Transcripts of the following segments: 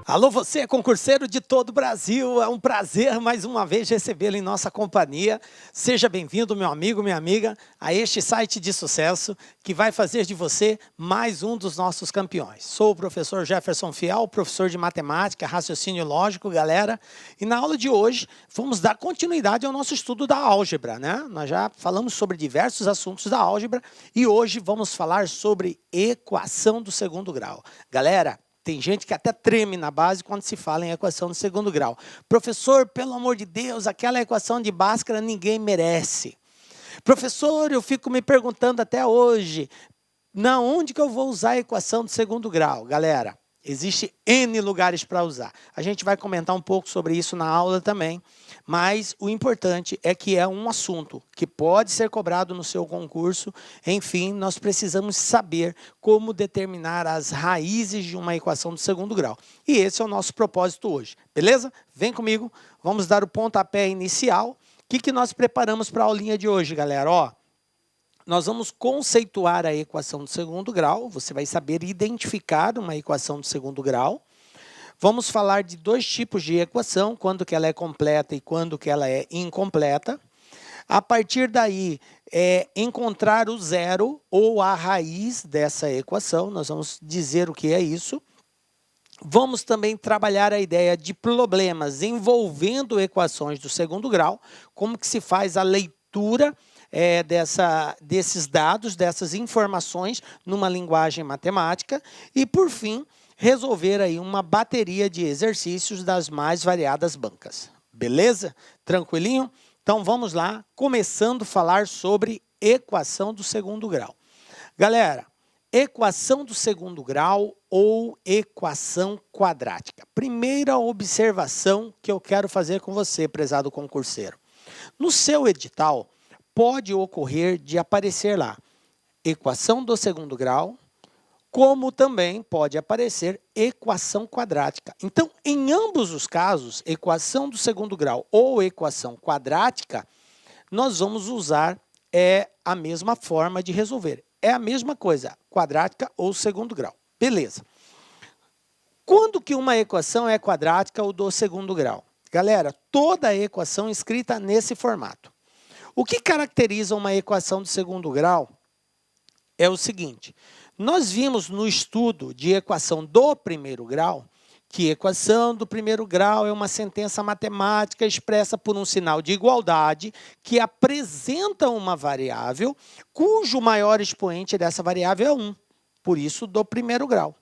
Alô, você, concurseiro de todo o Brasil, é um prazer mais uma vez recebê-lo em nossa companhia. Seja bem-vindo, meu amigo, minha amiga, a este site de sucesso que vai fazer de você mais um dos nossos campeões. Sou o professor Jefferson Fiel, professor de matemática, raciocínio lógico, galera, e na aula de hoje vamos dar continuidade ao nosso estudo da álgebra, né? Nós já falamos sobre diversos assuntos da álgebra e hoje vamos falar sobre equação do segundo grau. Galera, tem gente que até treme na base quando se fala em equação do segundo grau. Professor, pelo amor de Deus, aquela equação de Bhaskara ninguém merece. Professor, eu fico me perguntando até hoje, onde que eu vou usar a equação do segundo grau? Galera, existe N lugares para usar. A gente vai comentar um pouco sobre isso na aula também, mas o importante é que é um assunto que pode ser cobrado no seu concurso. Enfim, nós precisamos saber como determinar as raízes de uma equação do segundo grau. E esse é o nosso propósito hoje, beleza? Vem comigo, vamos dar o pontapé inicial. O que nós preparamos para a aulinha de hoje, galera? Ó, nós vamos conceituar a equação do segundo grau, você vai saber identificar uma equação do segundo grau. Vamos falar de dois tipos de equação, quando que ela é completa e quando que ela é incompleta. A partir daí, encontrar o zero ou a raiz dessa equação, nós vamos dizer o que é isso. Vamos também trabalhar a ideia de problemas envolvendo equações do segundo grau, como que se faz a leitura desses dados, dessas informações numa linguagem matemática e, por fim, resolver aí uma bateria de exercícios das mais variadas bancas. Beleza? Tranquilinho? Então vamos lá, começando a falar sobre equação do segundo grau. Galera, equação do segundo grau ou equação quadrática. Primeira observação que eu quero fazer com você, prezado concurseiro. No seu edital, pode ocorrer de aparecer lá equação do segundo grau, como também pode aparecer equação quadrática. Então, em ambos os casos, equação do segundo grau ou equação quadrática, nós vamos usar a mesma forma de resolver. É a mesma coisa, quadrática ou segundo grau. Beleza. Quando que uma equação é quadrática ou do segundo grau? Galera, toda a equação escrita nesse formato. O que caracteriza uma equação de segundo grau é o seguinte. Nós vimos no estudo de equação do primeiro grau que equação do primeiro grau é uma sentença matemática expressa por um sinal de igualdade que apresenta uma variável cujo maior expoente dessa variável é 1. Por isso, do primeiro grau.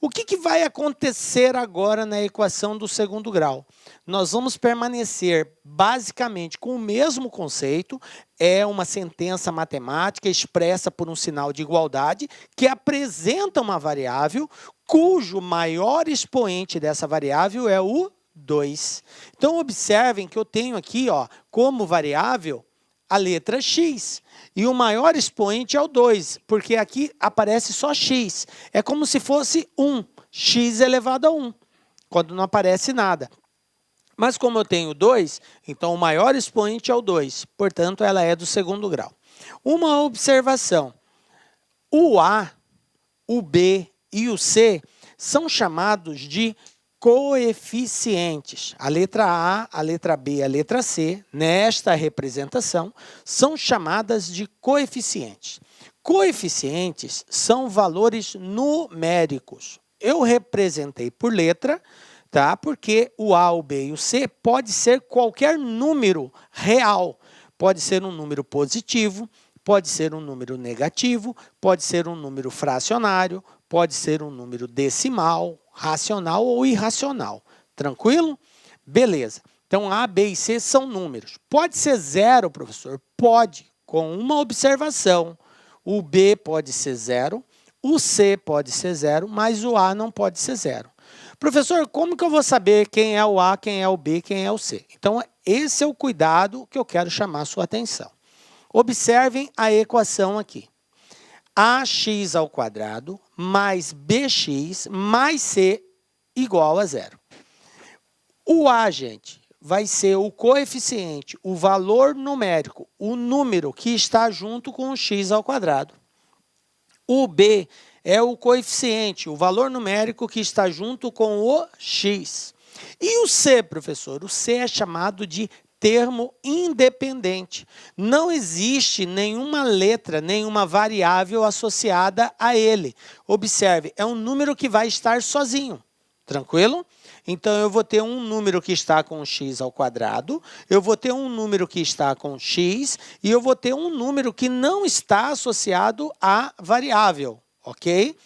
O que vai acontecer agora na equação do segundo grau? Nós vamos permanecer basicamente com o mesmo conceito, é uma sentença matemática expressa por um sinal de igualdade que apresenta uma variável cujo maior expoente dessa variável é o 2. Então, observem que eu tenho aqui, ó, como variável a letra x. E o maior expoente é o 2, porque aqui aparece só x. É como se fosse 1, x elevado a 1, quando não aparece nada. Mas como eu tenho 2, então o maior expoente é o 2, portanto, ela é do segundo grau. Uma observação, o A, o B e o C são chamados de coeficientes. A letra A, a letra B e a letra C, nesta representação, são chamadas de coeficientes. Coeficientes são valores numéricos. Eu representei por letra, tá? Porque o A, o B e o C pode ser qualquer número real. Pode ser um número positivo, pode ser um número negativo, pode ser um número fracionário, pode ser um número decimal, racional ou irracional. Tranquilo? Beleza. Então, A, B e C são números. Pode ser zero, professor? Pode, com uma observação. O B pode ser zero, o C pode ser zero, mas o A não pode ser zero. Professor, como que eu vou saber quem é o A, quem é o B, quem é o C? Então, esse é o cuidado que eu quero chamar a sua atenção. Observem a equação aqui. Ax ao quadrado mais bx mais c igual a zero. O A, gente, vai ser o coeficiente, o valor numérico, o número que está junto com o x ao quadrado. O B é o coeficiente, o valor numérico que está junto com o x. E o c, professor? O c é chamado de termo independente. Não existe nenhuma letra, nenhuma variável associada a ele. Observe, é um número que vai estar sozinho. Tranquilo? Então, eu vou ter um número que está com x ao quadrado, eu vou ter um número que está com x, e eu vou ter um número que não está associado à variável, ok?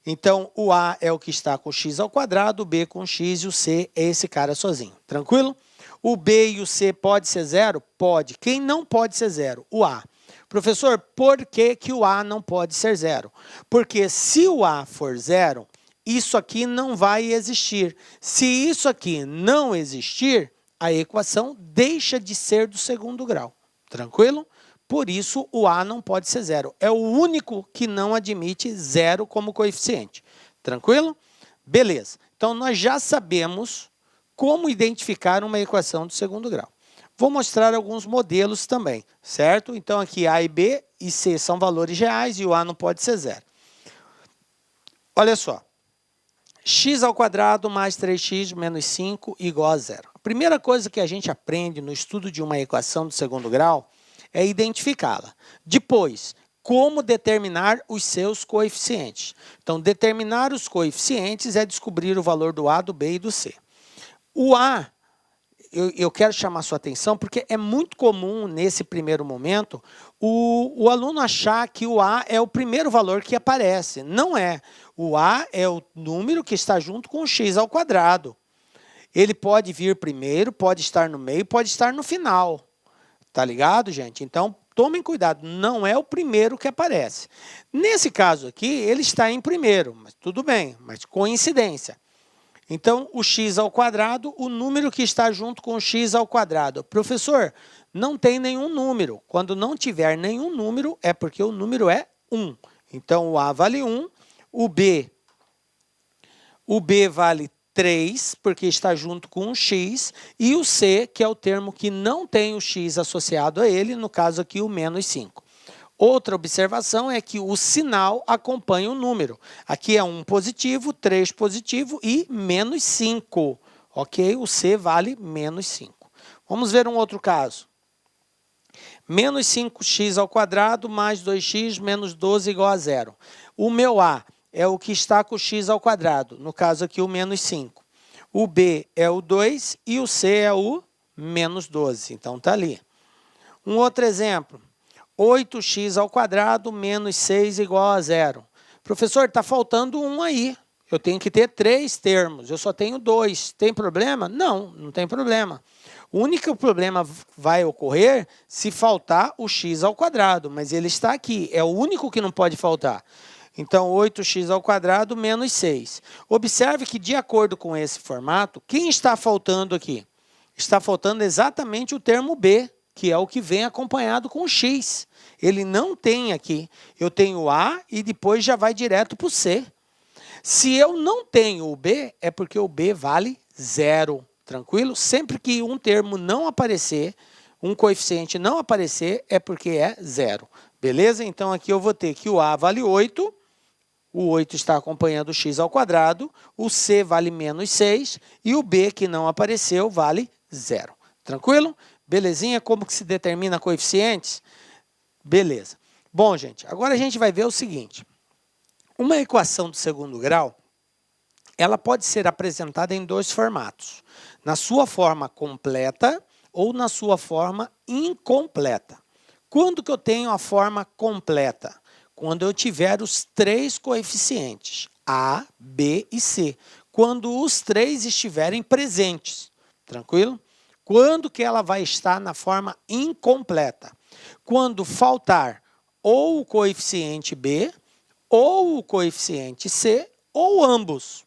Então, o a é o que está com x ao quadrado, o b com x e o c é esse cara sozinho. Tranquilo? O b e o c pode ser zero? Pode. Quem não pode ser zero? O a. Professor, por que que o a não pode ser zero? Porque se o a for zero, isso aqui não vai existir. Se isso aqui não existir, a equação deixa de ser do segundo grau. Tranquilo? Por isso, o a não pode ser zero. É o único que não admite zero como coeficiente. Tranquilo? Beleza. Então, nós já sabemos como identificar uma equação do segundo grau. Vou mostrar alguns modelos também, certo? Então, aqui a e b e c são valores reais e o a não pode ser zero. Olha só. X ao quadrado mais 3x menos 5 igual a zero. A primeira coisa que a gente aprende no estudo de uma equação do segundo grau é identificá-la. Depois, como determinar os seus coeficientes. Então, determinar os coeficientes é descobrir o valor do a, do b e do c. O a, eu quero chamar sua atenção porque é muito comum nesse primeiro momento o aluno achar que o a é o primeiro valor que aparece. Não é. O a é o número que está junto com o x ao quadrado. Ele pode vir primeiro, pode estar no meio, pode estar no final. Tá ligado, gente? Então, tomem cuidado, não é o primeiro que aparece. Nesse caso aqui, ele está em primeiro, mas tudo bem, mas coincidência. Então, o x ao quadrado, o número que está junto com o x ao quadrado. Professor, não tem nenhum número. Quando não tiver nenhum número, é porque o número é 1. Então, o a vale 1, o b vale 3, porque está junto com o x, e o c, que é o termo que não tem o x associado a ele, no caso aqui o menos 5. Outra observação é que o sinal acompanha o número. Aqui é 1 positivo, 3 positivo e menos 5. Ok? O C vale menos 5. Vamos ver um outro caso. Menos 5x ao quadrado mais 2x menos 12 igual a zero. O meu A é o que está com o x ao quadrado, no caso aqui o menos 5. O B é o 2 e o C é o menos 12. Então, está ali. Um outro exemplo. 8x ao quadrado menos 6 igual a zero. Professor, está faltando um aí. Eu tenho que ter 3 termos, eu só tenho 2. Tem problema? Não, não tem problema. O único problema vai ocorrer se faltar o x ao quadrado, mas ele está aqui, é o único que não pode faltar. Então, 8x ao quadrado menos 6. Observe que, de acordo com esse formato, quem está faltando aqui? Está faltando exatamente o termo b, que é o que vem acompanhado com o x. Ele não tem aqui. Eu tenho o a e depois já vai direto para o c. Se eu não tenho o b, é porque o b vale zero. Tranquilo? Sempre que um termo não aparecer, um coeficiente não aparecer, é porque é zero. Beleza? Então, aqui eu vou ter que o a vale 8, o 8 está acompanhando o x ao quadrado, o c vale menos 6 e o b, que não apareceu, vale zero. Tranquilo? Belezinha? Como que se determina coeficientes? Beleza. Bom, gente, agora a gente vai ver o seguinte. Uma equação do segundo grau, ela pode ser apresentada em 2 formatos. Na sua forma completa ou na sua forma incompleta. Quando que eu tenho a forma completa? Quando eu tiver os 3 coeficientes, A, B e C. Quando os 3 estiverem presentes. Tranquilo? Quando que ela vai estar na forma incompleta? Quando faltar ou o coeficiente B, ou o coeficiente C, ou ambos.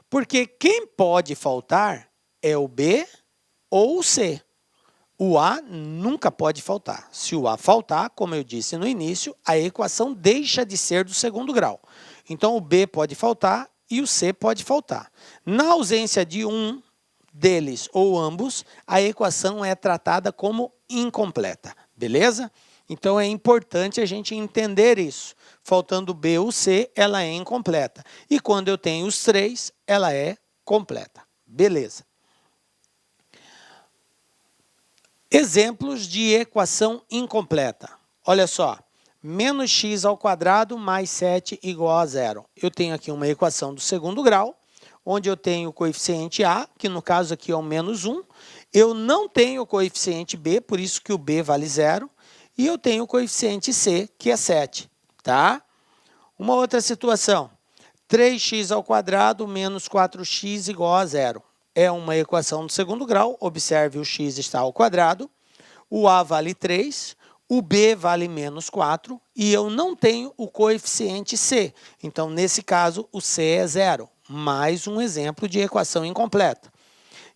Porque quem pode faltar é o B ou o C. O A nunca pode faltar. Se o A faltar, como eu disse no início, a equação deixa de ser do segundo grau. Então, o B pode faltar e o C pode faltar. Na ausência de um deles ou ambos, a equação é tratada como incompleta. Beleza? Então, é importante a gente entender isso. Faltando B ou C, ela é incompleta. E quando eu tenho os 3, ela é completa. Beleza. Exemplos de equação incompleta. Olha só. Menos x ao quadrado mais 7 igual a 0. Eu tenho aqui uma equação do segundo grau, onde eu tenho o coeficiente a, que no caso aqui é o menos 1. Eu não tenho o coeficiente b, por isso que o b vale 0. E eu tenho o coeficiente c, que é 7. Tá? Uma outra situação. 3x ao quadrado menos 4x igual a 0. É uma equação do segundo grau. Observe, o x está ao quadrado. O a vale 3. O b vale menos 4. E eu não tenho o coeficiente c. Então, nesse caso, o c é 0. Mais um exemplo de equação incompleta.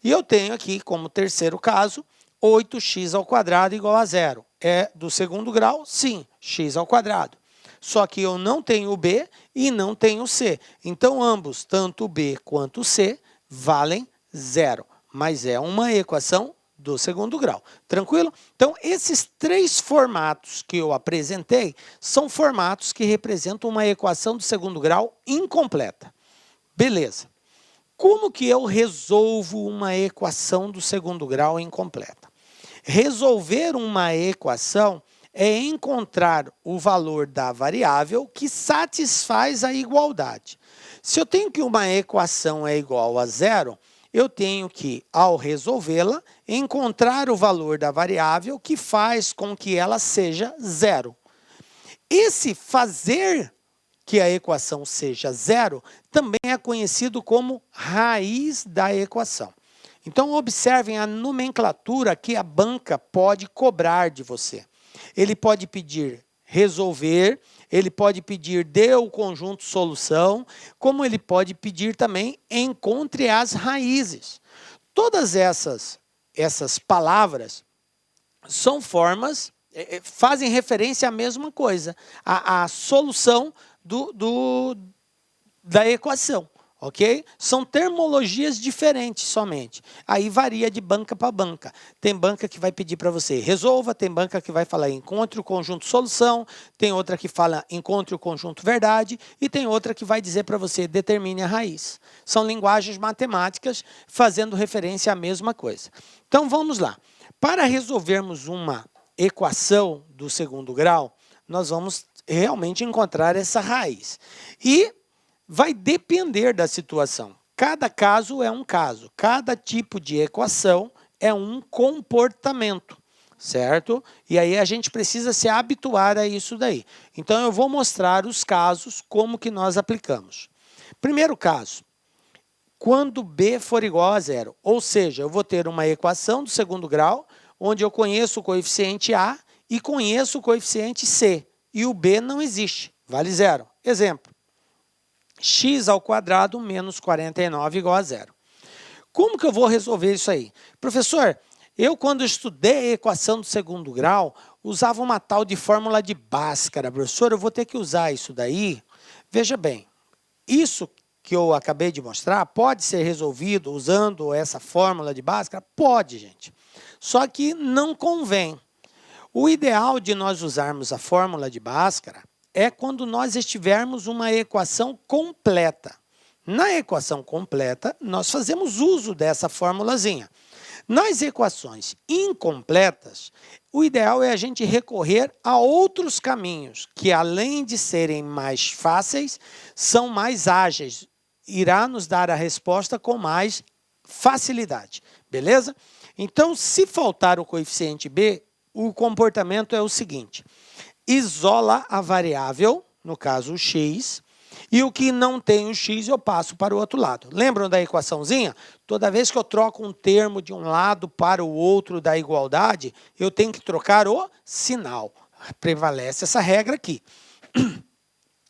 E eu tenho aqui, como terceiro caso, 8x ao quadrado igual a 0. É do segundo grau? Sim, x ao quadrado. Só que eu não tenho o b e não tenho o c. Então, ambos, tanto o b quanto o c, valem 0. Mas é uma equação do segundo grau. Tranquilo? Então, esses 3 formatos que eu apresentei são formatos que representam uma equação do segundo grau incompleta. Beleza. Como que eu resolvo uma equação do segundo grau incompleta? Resolver uma equação é encontrar o valor da variável que satisfaz a igualdade. Se eu tenho que uma equação é igual a 0, eu tenho que, ao resolvê-la, encontrar o valor da variável que faz com que ela seja 0. Esse fazer que a equação seja 0 também é conhecido como raiz da equação. Então, observem a nomenclatura que a banca pode cobrar de você. Ele pode pedir resolver, ele pode pedir dê o conjunto solução, como ele pode pedir também encontre as raízes. Todas essas palavras são formas, fazem referência à mesma coisa, à solução da equação. Ok? São termologias diferentes somente. Aí varia de banca para banca. Tem banca que vai pedir para você resolva, tem banca que vai falar encontre o conjunto solução, tem outra que fala encontre o conjunto verdade e tem outra que vai dizer para você determine a raiz. São linguagens matemáticas fazendo referência à mesma coisa. Então vamos lá. Para resolvermos uma equação do segundo grau, nós vamos realmente encontrar essa raiz. E vai depender da situação. Cada caso é um caso. Cada tipo de equação é um comportamento, certo? E aí a gente precisa se habituar a isso daí. Então, eu vou mostrar os casos, como que nós aplicamos. Primeiro caso, quando b for igual a 0. Ou seja, eu vou ter uma equação do segundo grau, onde eu conheço o coeficiente a e conheço o coeficiente c. E o b não existe, vale 0. Exemplo. X ao quadrado menos 49 igual a 0. Como que eu vou resolver isso aí? Professor, eu quando estudei a equação do segundo grau, usava uma tal de fórmula de Bhaskara. Professor, eu vou ter que usar isso daí? Veja bem, isso que eu acabei de mostrar pode ser resolvido usando essa fórmula de Bhaskara? Pode, gente. Só que não convém. O ideal de nós usarmos a fórmula de Bhaskara é quando nós estivermos uma equação completa. Na equação completa, nós fazemos uso dessa formulazinha. Nas equações incompletas, o ideal é a gente recorrer a outros caminhos, que além de serem mais fáceis, são mais ágeis. Irá nos dar a resposta com mais facilidade, beleza? Então, se faltar o coeficiente b, o comportamento é o seguinte. Isola a variável, no caso o x, e o que não tem o x eu passo para o outro lado. Lembram da equaçãozinha? Toda vez que eu troco um termo de um lado para o outro da igualdade, eu tenho que trocar o sinal. Prevalece essa regra aqui.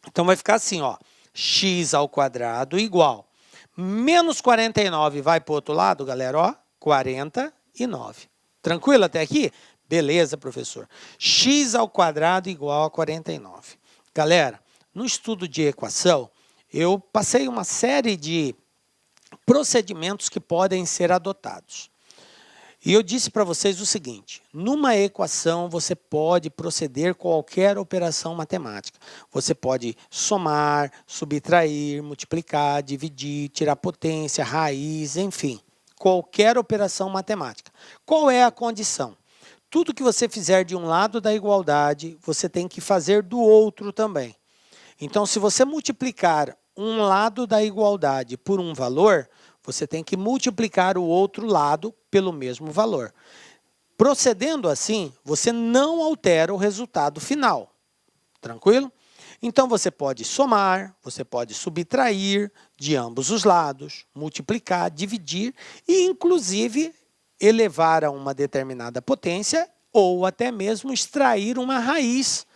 Então vai ficar assim, ó, x ao quadrado igual. Menos 49 vai para o outro lado, galera, ó, 49. Tranquilo até aqui? Beleza, professor. X ao quadrado igual a 49. Galera, no estudo de equação, eu passei uma série de procedimentos que podem ser adotados. E eu disse para vocês o seguinte, numa equação você pode proceder qualquer operação matemática. Você pode somar, subtrair, multiplicar, dividir, tirar potência, raiz, enfim, qualquer operação matemática. Qual é a condição? Tudo que você fizer de um lado da igualdade, você tem que fazer do outro também. Então, se você multiplicar um lado da igualdade por um valor, você tem que multiplicar o outro lado pelo mesmo valor. Procedendo assim, você não altera o resultado final. Tranquilo? Então, você pode somar, você pode subtrair de ambos os lados, multiplicar, dividir e, inclusive, elevar a uma determinada potência ou até mesmo extrair uma raiz,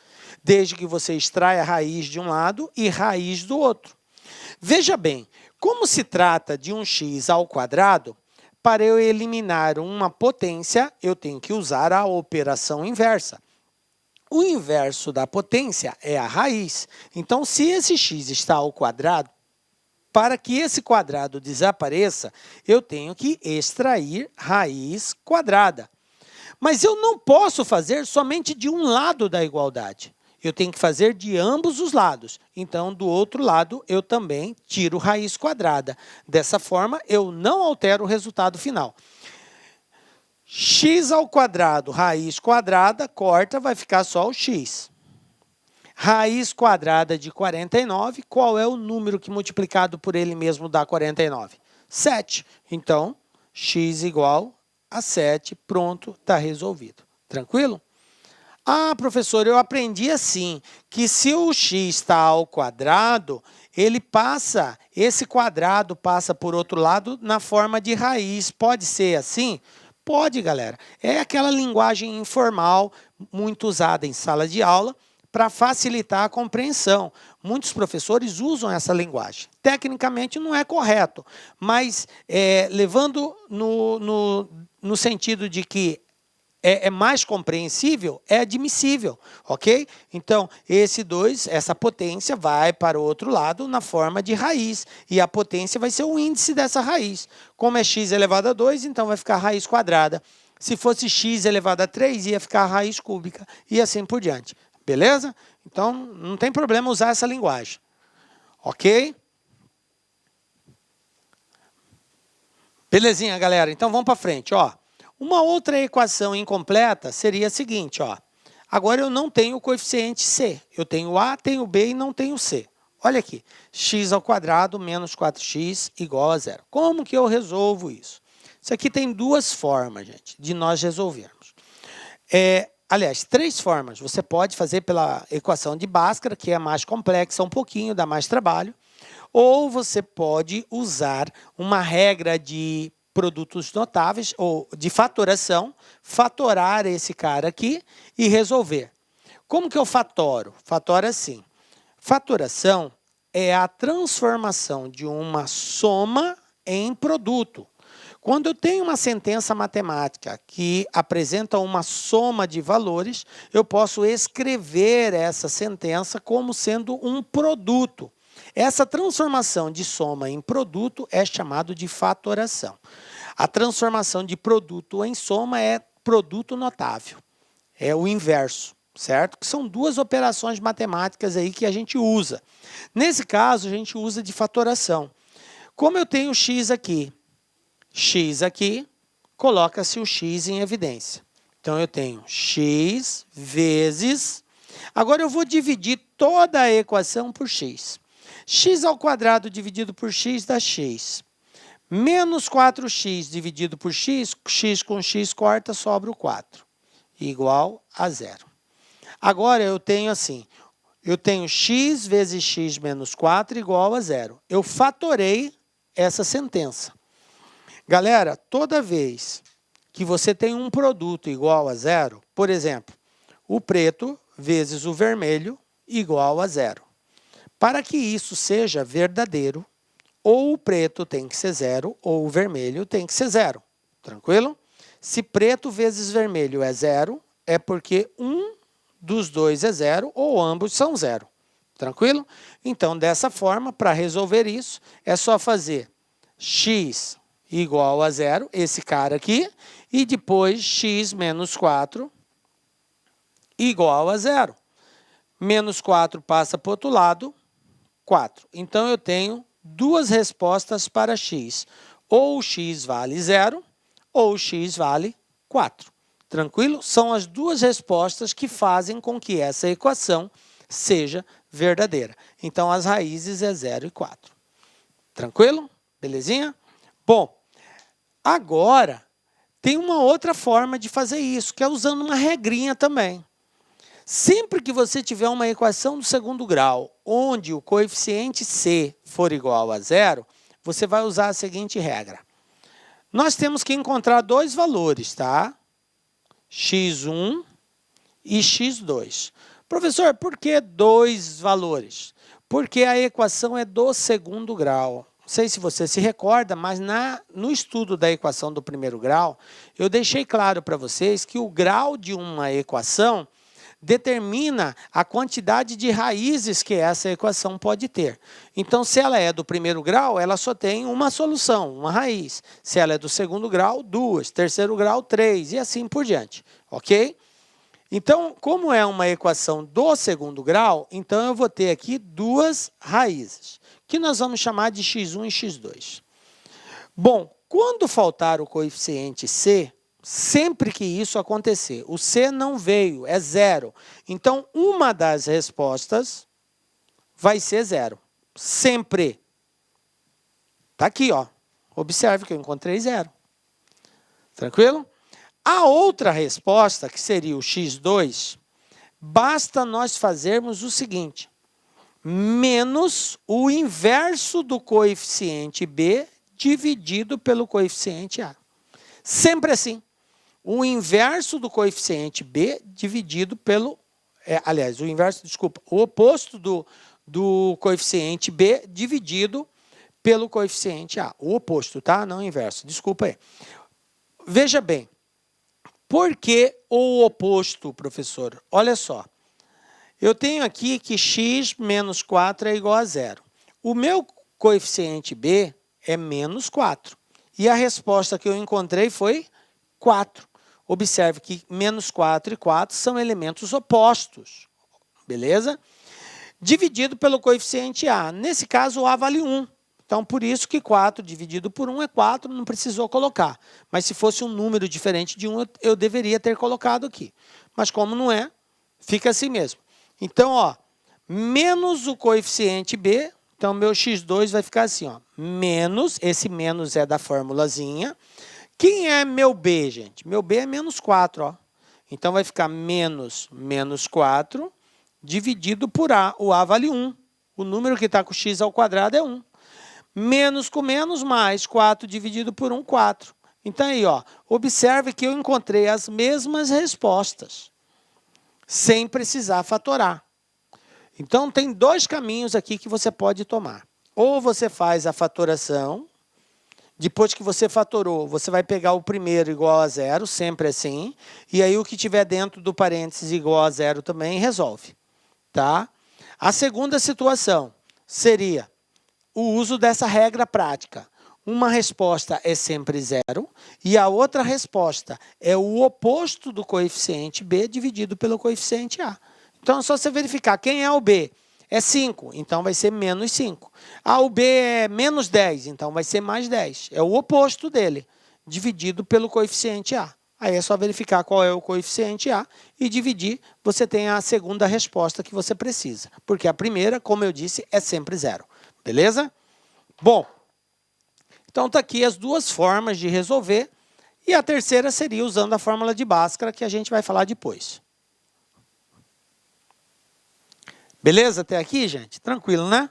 desde que você extraia a raiz de um lado e raiz do outro. Veja bem, como se trata de um x ao quadrado, para eu eliminar uma potência, eu tenho que usar a operação inversa. O inverso da potência é a raiz. Então, se esse x está ao quadrado, para que esse quadrado desapareça, eu tenho que extrair raiz quadrada. Mas eu não posso fazer somente de um lado da igualdade. Eu tenho que fazer de ambos os lados. Então, do outro lado, eu também tiro raiz quadrada. Dessa forma, eu não altero o resultado final. X ao quadrado, raiz quadrada, corta, vai ficar só o x. Raiz quadrada de 49, qual é o número que multiplicado por ele mesmo dá 49? 7. Então, x igual a 7, pronto, está resolvido. Tranquilo? Ah, professor, eu aprendi assim, que se o x está ao quadrado, esse quadrado passa por outro lado na forma de raiz. Pode ser assim? Pode, galera. É aquela linguagem informal, muito usada em sala de aula, para facilitar a compreensão. Muitos professores usam essa linguagem. Tecnicamente não é correto, mas levando no sentido de que é mais compreensível, é admissível, ok? Então, essa potência vai para o outro lado na forma de raiz, e a potência vai ser o índice dessa raiz. Como é x elevado a 2, então vai ficar raiz quadrada. Se fosse x elevado a 3, ia ficar raiz cúbica, e assim por diante. Beleza? Então, não tem problema usar essa linguagem. Ok? Belezinha, galera? Então, vamos para frente, ó. Uma outra equação incompleta seria a seguinte, ó. Agora eu não tenho o coeficiente c. Eu tenho a, tenho b e não tenho c. Olha aqui, x ao quadrado menos 4x igual a zero. Como que eu resolvo isso? Isso aqui tem duas formas, gente, de nós resolvermos. Aliás, três formas. Você pode fazer pela equação de Bhaskara, que é mais complexa um pouquinho, dá mais trabalho. Ou você pode usar uma regra de produtos notáveis, ou de fatoração, fatorar esse cara aqui e resolver. Como que eu fatoro? Fatoro assim. Fatoração é a transformação de uma soma em produto. Quando eu tenho uma sentença matemática que apresenta uma soma de valores, eu posso escrever essa sentença como sendo um produto. Essa transformação de soma em produto é chamado de fatoração. A transformação de produto em soma é produto notável. É o inverso, certo? Que são duas operações matemáticas aí que a gente usa. Nesse caso, a gente usa de fatoração. Como eu tenho x aqui, coloca-se o x em evidência. Então, eu tenho x vezes... Agora, eu vou dividir toda a equação por x. X ao quadrado dividido por x dá x. Menos 4x dividido por x, x com x corta, sobra o 4. Igual a zero. Agora, eu tenho assim, eu tenho x vezes x menos 4 igual a zero. Eu fatorei essa sentença. Galera, toda vez que você tem um produto igual a zero, por exemplo, o preto vezes o vermelho igual a zero. Para que isso seja verdadeiro, ou o preto tem que ser zero, ou o vermelho tem que ser zero. Tranquilo? Se preto vezes vermelho é zero, é porque um dos dois é zero, ou ambos são zero. Tranquilo? Então, dessa forma, para resolver isso, é só fazer x igual a zero, esse cara aqui, e depois x menos 4 igual a zero. Menos 4 passa para o outro lado, 4. Então, eu tenho duas respostas para x. Ou x vale zero, ou x vale 4. Tranquilo? São as duas respostas que fazem com que essa equação seja verdadeira. Então, as raízes é 0 e 4. Tranquilo? Belezinha? Bom, agora tem uma outra forma de fazer isso, que é usando uma regrinha também. Sempre que você tiver uma equação do segundo grau, onde o coeficiente c for igual a zero, você vai usar a seguinte regra. Nós temos que encontrar dois valores, tá? x1 e x2. Professor, por que dois valores? Porque a equação é do segundo grau. Não sei se você se recorda, mas no estudo da equação do primeiro grau, eu deixei claro para vocês que o grau de uma equação determina a quantidade de raízes que essa equação pode ter. Então, se ela é do primeiro grau, ela só tem uma solução, uma raiz. Se ela é do segundo grau, duas. Terceiro grau, três. E assim por diante. Ok? Então, como é uma equação do segundo grau, então eu vou ter aqui duas raízes, que nós vamos chamar de x1 e x2. Bom, quando faltar o coeficiente c, sempre que isso acontecer, o c não veio, é zero. Então, uma das respostas vai ser zero. Sempre. Está aqui, ó. Observe que eu encontrei zero. Tranquilo? A outra resposta, que seria o x2, basta nós fazermos o seguinte, menos o inverso do coeficiente b dividido pelo coeficiente a. Sempre assim. O inverso do coeficiente b dividido pelo... o oposto do coeficiente b dividido pelo coeficiente a. O oposto, tá? Não o inverso. Desculpa aí. Veja bem. Por que o oposto, professor? Olha só. Eu tenho aqui que x menos 4 é igual a zero. O meu coeficiente b é menos 4. E a resposta que eu encontrei foi 4. Observe que menos 4 e 4 são elementos opostos. Beleza? Dividido pelo coeficiente a. Nesse caso, o a vale 1. Então, por isso que 4 dividido por 1 é 4, não precisou colocar. Mas se fosse um número diferente de 1, eu deveria ter colocado aqui. Mas como não é, fica assim mesmo. Então, ó, menos o coeficiente b, então meu x2 vai ficar assim, ó, menos, esse menos é da formulazinha. Quem é meu b, gente? Meu b é menos 4, ó. Então, vai ficar menos 4 dividido por a. O a vale 1. O número que está com x ao quadrado é 1. Menos com menos, mais 4 dividido por 1, 4. Então, aí, ó, observe que eu encontrei as mesmas respostas, sem precisar fatorar. Então, tem dois caminhos aqui que você pode tomar. Ou você faz a fatoração, depois que você fatorou, você vai pegar o primeiro igual a zero, sempre assim, e aí o que tiver dentro do parênteses igual a zero também resolve. Tá? A segunda situação seria o uso dessa regra prática. Uma resposta é sempre zero e a outra resposta é o oposto do coeficiente b dividido pelo coeficiente a. Então, é só você verificar quem é o b. É 5, então vai ser menos 5. Ah, o b é menos 10, então vai ser mais 10. É o oposto dele, dividido pelo coeficiente a. Aí é só verificar qual é o coeficiente a e dividir, você tem a segunda resposta que você precisa. Porque a primeira, como eu disse, é sempre zero. Beleza? Bom, então está aqui as duas formas de resolver. E a terceira seria usando a fórmula de Bhaskara, que a gente vai falar depois. Beleza até aqui, gente? Tranquilo, né?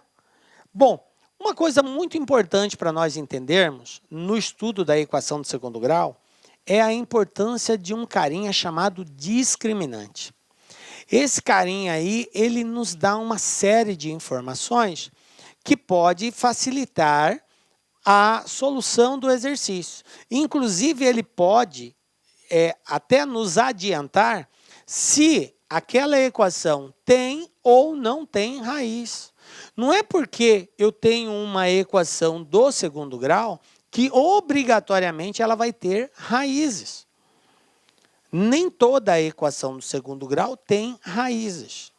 Bom, uma coisa muito importante para nós entendermos no estudo da equação do segundo grau é a importância de um carinha chamado discriminante. Esse carinha aí, ele nos dá uma série de informações que pode facilitar a solução do exercício. Inclusive, ele pode até nos adiantar se aquela equação tem ou não tem raiz. Não é porque eu tenho uma equação do segundo grau que obrigatoriamente ela vai ter raízes. Nem toda a equação do segundo grau tem raízes.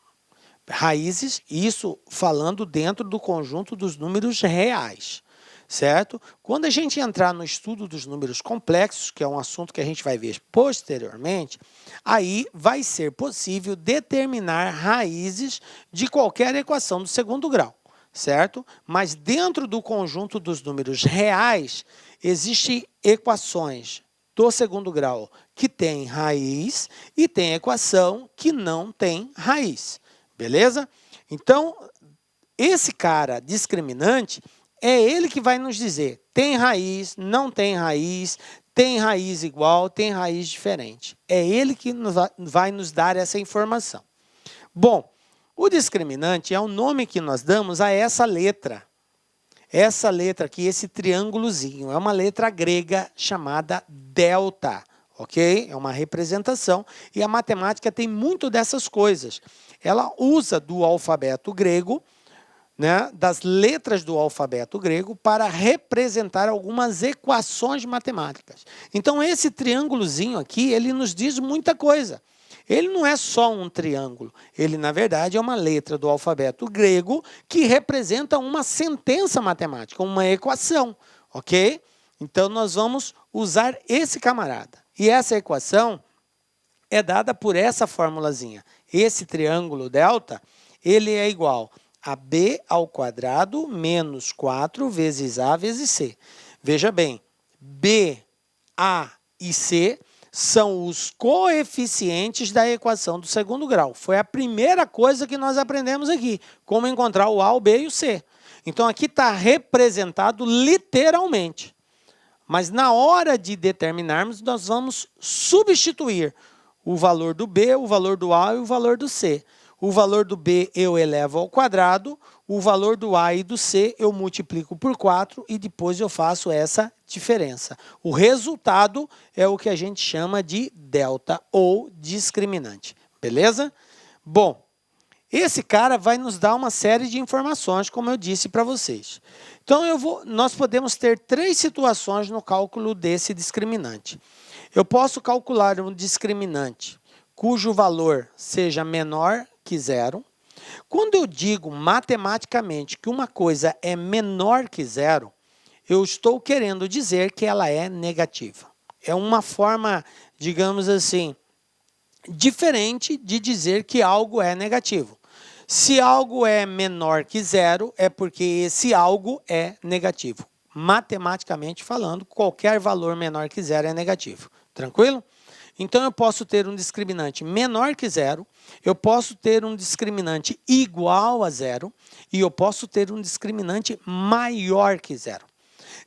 Raízes, isso falando dentro do conjunto dos números reais, certo? Quando a gente entrar no estudo dos números complexos, que é um assunto que a gente vai ver posteriormente, aí vai ser possível determinar raízes de qualquer equação do segundo grau, certo? Mas dentro do conjunto dos números reais, existem equações do segundo grau que tem raiz e tem equação que não tem raiz. Beleza? Então, esse cara discriminante é ele que vai nos dizer tem raiz, não tem raiz igual, tem raiz diferente. É ele que vai nos dar essa informação. Bom, o discriminante é o nome que nós damos a essa letra. Essa letra aqui, esse triângulozinho, é uma letra grega chamada delta. Ok? É uma representação e a matemática tem muito dessas coisas. Ela usa do alfabeto grego, né, das letras do alfabeto grego, para representar algumas equações matemáticas. Então, esse triângulozinho aqui, ele nos diz muita coisa. Ele não é só um triângulo, ele, na verdade, é uma letra do alfabeto grego que representa uma sentença matemática, uma equação, ok? Então, nós vamos usar esse camarada. E essa equação é dada por essa formulazinha. Esse triângulo delta, ele é igual a b ao quadrado menos 4 vezes a vezes c. Veja bem, b, a e c são os coeficientes da equação do segundo grau. Foi a primeira coisa que nós aprendemos aqui, como encontrar o a, o b e o c. Então, aqui está representado literalmente. Mas na hora de determinarmos, nós vamos substituir o valor do b, o valor do a e o valor do c. O valor do b eu elevo ao quadrado, o valor do a e do c eu multiplico por 4 e depois eu faço essa diferença. O resultado é o que a gente chama de delta ou discriminante. Beleza? Bom, esse cara vai nos dar uma série de informações, como eu disse para vocês. Então, nós podemos ter três situações no cálculo desse discriminante. Eu posso calcular um discriminante cujo valor seja menor que zero. Quando eu digo matematicamente que uma coisa é menor que zero, eu estou querendo dizer que ela é negativa. É uma forma, digamos assim, diferente de dizer que algo é negativo. Se algo é menor que zero, é porque esse algo é negativo. Matematicamente falando, qualquer valor menor que zero é negativo. Tranquilo? Então, eu posso ter um discriminante menor que zero, eu posso ter um discriminante igual a zero e eu posso ter um discriminante maior que zero.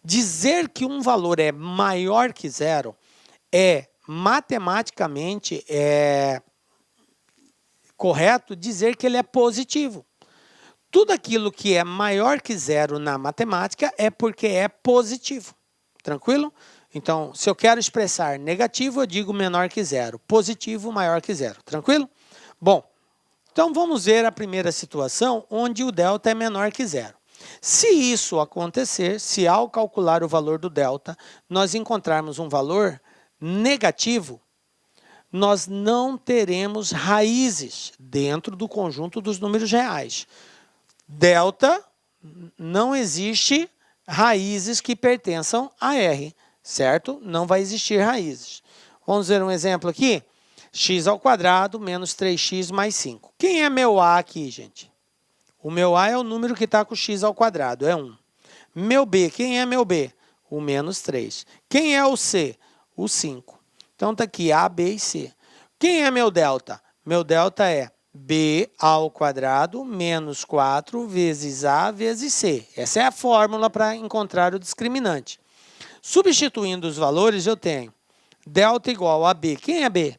Dizer que um valor é maior que zero é matematicamente correto dizer que ele é positivo. Tudo aquilo que é maior que zero na matemática é porque é positivo. Tranquilo? Então, se eu quero expressar negativo, eu digo menor que zero. Positivo, maior que zero. Tranquilo? Bom, então vamos ver a primeira situação onde o delta é menor que zero. Se isso acontecer, se ao calcular o valor do delta, nós encontrarmos um valor negativo, nós não teremos raízes dentro do conjunto dos números reais. Delta, não existe raízes que pertençam a R, certo? Não vai existir raízes. Vamos ver um exemplo aqui? X ao quadrado menos 3x mais 5. Quem é meu A aqui, gente? O meu A é o número que está com x ao quadrado, é 1. Meu B, quem é meu B? O menos 3. Quem é o C? O 5. Então, está aqui A, B e C. Quem é meu delta? Meu delta é B ao quadrado menos 4 vezes A vezes C. Essa é a fórmula para encontrar o discriminante. Substituindo os valores, eu tenho delta igual a B. Quem é B?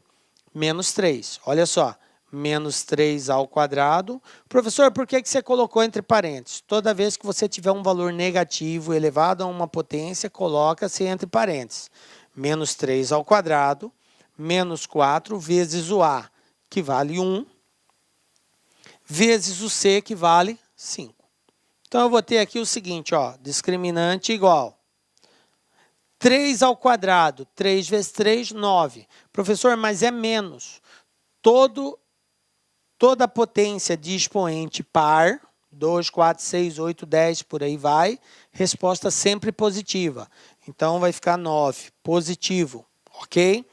Menos 3. Olha só, menos 3 ao quadrado. Professor, por que você colocou entre parênteses? Toda vez que você tiver um valor negativo elevado a uma potência, coloca-se entre parênteses. Menos 3 ao quadrado, menos 4 vezes o A, que vale 1, vezes o C, que vale 5. Então, eu vou ter aqui o seguinte, ó, discriminante igual 3 ao quadrado, 3 vezes 3, 9. Professor, mas é menos. Toda a potência de expoente par, 2, 4, 6, 8, 10, por aí vai, resposta sempre positiva. Então, vai ficar 9, positivo, ok?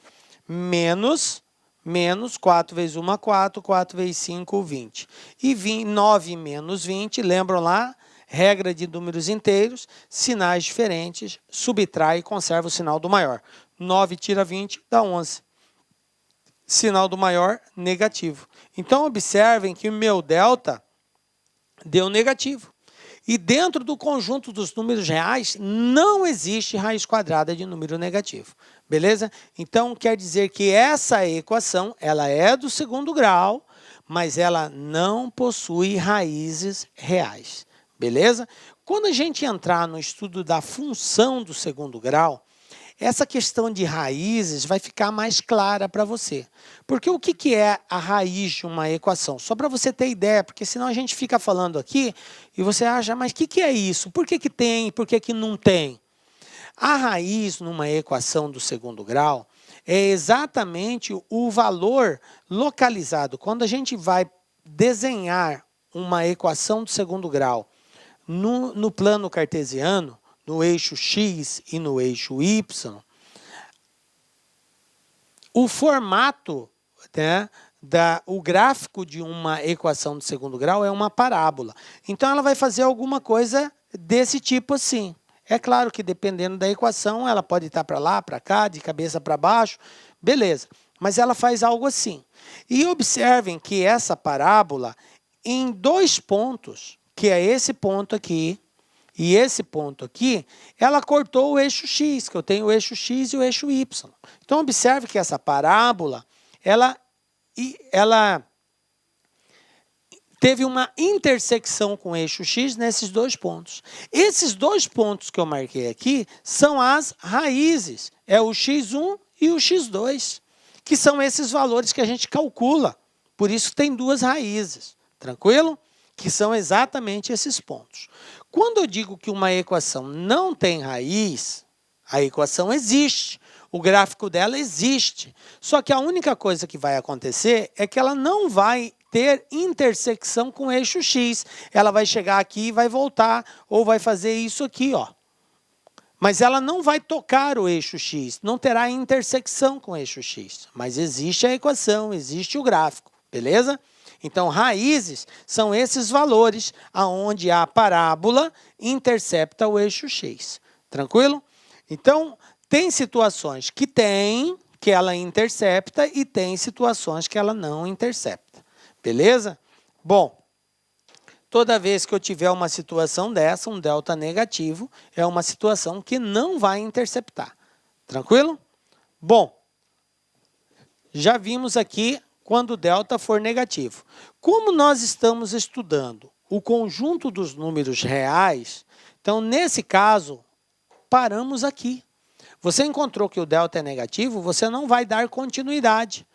Menos 4 vezes 1, 4, 4 vezes 5, 20. E 9 menos 20, lembram lá? Regra de números inteiros, sinais diferentes, subtrai e conserva o sinal do maior. 9 tira 20, dá 11. Sinal do maior, negativo. Então, observem que o meu delta deu negativo. E dentro do conjunto dos números reais, não existe raiz quadrada de número negativo. Beleza? Então, quer dizer que essa equação, ela é do segundo grau, mas ela não possui raízes reais. Beleza? Quando a gente entrar no estudo da função do segundo grau, essa questão de raízes vai ficar mais clara para você. Porque o que é a raiz de uma equação? Só para você ter ideia, porque senão a gente fica falando aqui e você acha, mas o que é isso? Por que tem? Por que não tem? A raiz numa equação do segundo grau é exatamente o valor localizado. Quando a gente vai desenhar uma equação do segundo grau no plano cartesiano, no eixo x e no eixo y, o formato, né, o gráfico de uma equação de segundo grau é uma parábola. Então, ela vai fazer alguma coisa desse tipo assim. É claro que dependendo da equação, ela pode estar para lá, para cá, de cabeça para baixo, beleza. Mas ela faz algo assim. E observem que essa parábola, em 2 pontos, que é esse ponto aqui e esse ponto aqui, ela cortou o eixo x, que eu tenho o eixo x e o eixo y. Então, observe que essa parábola, ela teve uma intersecção com o eixo x nesses 2 pontos. Esses 2 pontos que eu marquei aqui são as raízes. É o x1 e o x2, que são esses valores que a gente calcula. Por isso tem 2 raízes. Tranquilo? Que são exatamente esses pontos. Quando eu digo que uma equação não tem raiz, a equação existe. O gráfico dela existe. Só que a única coisa que vai acontecer é que ela não vai ter intersecção com o eixo x. Ela vai chegar aqui e vai voltar, ou vai fazer isso aqui, ó. Mas ela não vai tocar o eixo x, não terá intersecção com o eixo x. Mas existe a equação, existe o gráfico, beleza? Então, raízes são esses valores aonde a parábola intercepta o eixo x. Tranquilo? Então, tem situações que ela intercepta e tem situações que ela não intercepta. Beleza? Bom, toda vez que eu tiver uma situação dessa, um delta negativo, é uma situação que não vai interceptar. Tranquilo? Bom, já vimos aqui quando o delta for negativo. Como nós estamos estudando o conjunto dos números reais, então, nesse caso, paramos aqui. Você encontrou que o delta é negativo, você não vai dar continuidade.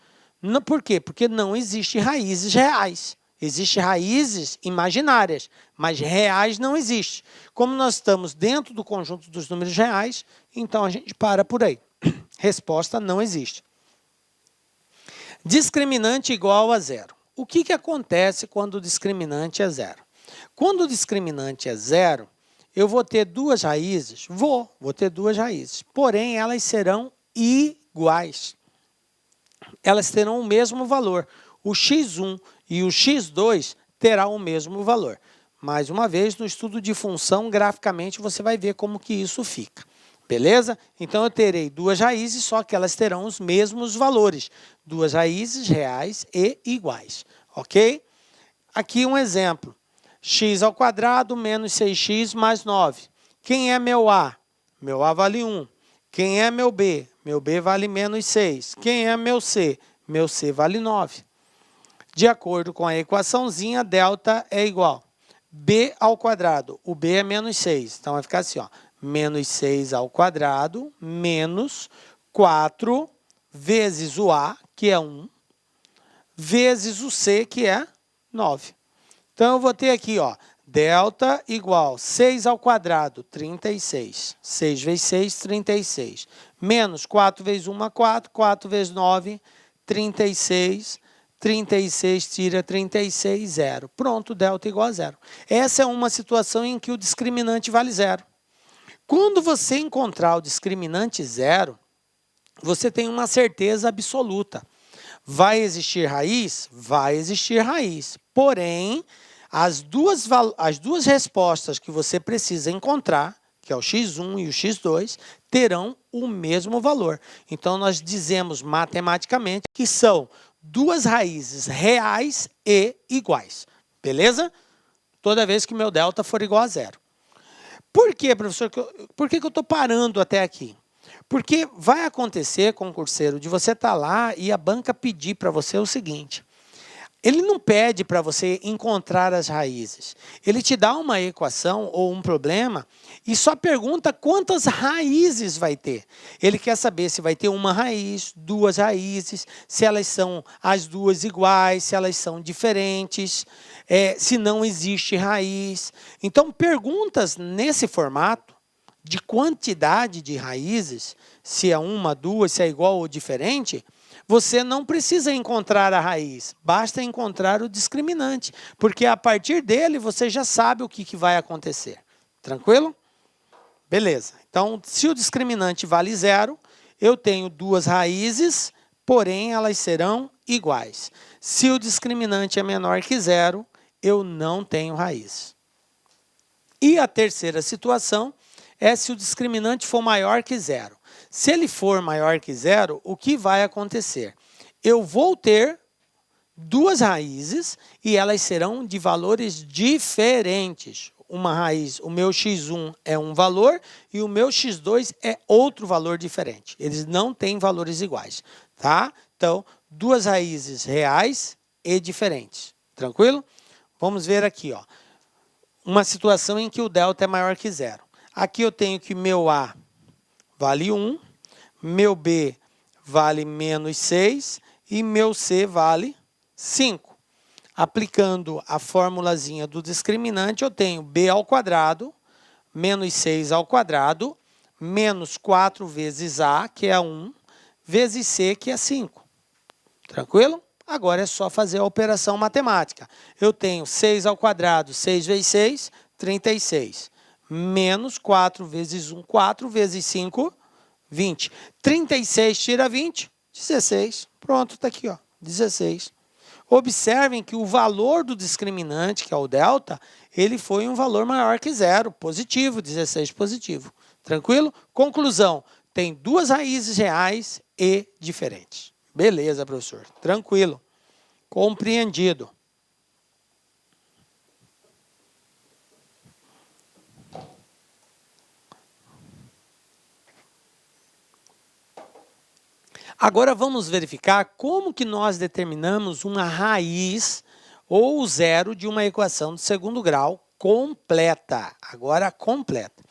Por quê? Porque não existe raízes reais. Existem raízes imaginárias, mas reais não existe. Como nós estamos dentro do conjunto dos números reais, então a gente para por aí. Resposta: não existe. Discriminante igual a zero. O que acontece quando o discriminante é zero? Quando o discriminante é zero, eu vou ter 2 raízes? Vou ter 2 raízes. Porém, elas serão iguais. Elas terão o mesmo valor. O x1 e o x2 terão o mesmo valor. Mais uma vez, no estudo de função, graficamente, você vai ver como que isso fica. Beleza? Então, eu terei 2 raízes, só que elas terão os mesmos valores. 2 raízes reais e iguais. Ok? Aqui um exemplo. X ao quadrado menos 6x mais 9. Quem é meu A? Meu A vale 1. Quem é meu B? Meu B vale menos 6. Quem é meu C? Meu C vale 9. De acordo com a equaçãozinha, delta é igual. B ao quadrado. O B é menos 6. Então, vai ficar assim, ó. Menos 6 ao quadrado menos 4 vezes o A, que é 1, vezes o C, que é 9. Então, eu vou ter aqui, ó, Delta igual 6 ao quadrado, 36. 6 vezes 6, 36. Menos 4 vezes 1, 4. 4 vezes 9, 36. 36 tira 36, 0. Pronto, delta igual a 0. Essa é uma situação em que o discriminante vale 0. Quando você encontrar o discriminante 0, você tem uma certeza absoluta. Vai existir raiz? Vai existir raiz. Porém, as duas respostas que você precisa encontrar, que é o x1 e o x2, terão o mesmo valor. Então, nós dizemos matematicamente que são duas raízes reais e iguais. Beleza? Toda vez que meu delta for igual a 0. Por quê, professor? Por que eu estou parando até aqui? Porque vai acontecer, concurseiro, de você estar lá e a banca pedir para você o seguinte. Ele não pede para você encontrar as raízes. Ele te dá uma equação ou um problema e só pergunta quantas raízes vai ter. Ele quer saber se vai ter uma raiz, duas raízes, se elas são as duas iguais, se elas são diferentes, se não existe raiz. Então, perguntas nesse formato, de quantidade de raízes, se é uma, duas, se é igual ou diferente, você não precisa encontrar a raiz, basta encontrar o discriminante, porque a partir dele você já sabe o que vai acontecer. Tranquilo? Beleza. Então, se o discriminante vale 0, eu tenho duas raízes, porém elas serão iguais. Se o discriminante é menor que 0, eu não tenho raiz. E a terceira situação é se o discriminante for maior que 0. Se ele for maior que 0, o que vai acontecer? Eu vou ter duas raízes e elas serão de valores diferentes. Uma raiz, o meu x1 é um valor e o meu x2 é outro valor diferente. Eles não têm valores iguais, tá? Então, duas raízes reais e diferentes. Tranquilo? Vamos ver aqui, ó. Uma situação em que o delta é maior que 0. Aqui eu tenho que meu A vale 1, meu B vale menos 6 e meu C vale 5. Aplicando a formulazinha do discriminante, eu tenho B ao quadrado, menos 6 ao quadrado, menos 4 vezes A, que é 1, vezes C, que é 5. Tranquilo? Agora é só fazer a operação matemática. Eu tenho 6 ao quadrado, 6 vezes 6, 36. Menos 4 vezes 1, 4 vezes 5, 20. 36 tira 20, 16. Pronto, está aqui, ó, 16. Observem que o valor do discriminante, que é o delta, ele foi um valor maior que 0, positivo, 16 positivo. Tranquilo? Conclusão, tem duas raízes reais e diferentes. Beleza, professor. Tranquilo. Compreendido. Agora vamos verificar como que nós determinamos uma raiz ou zero de uma equação de segundo grau completa. Agora completa.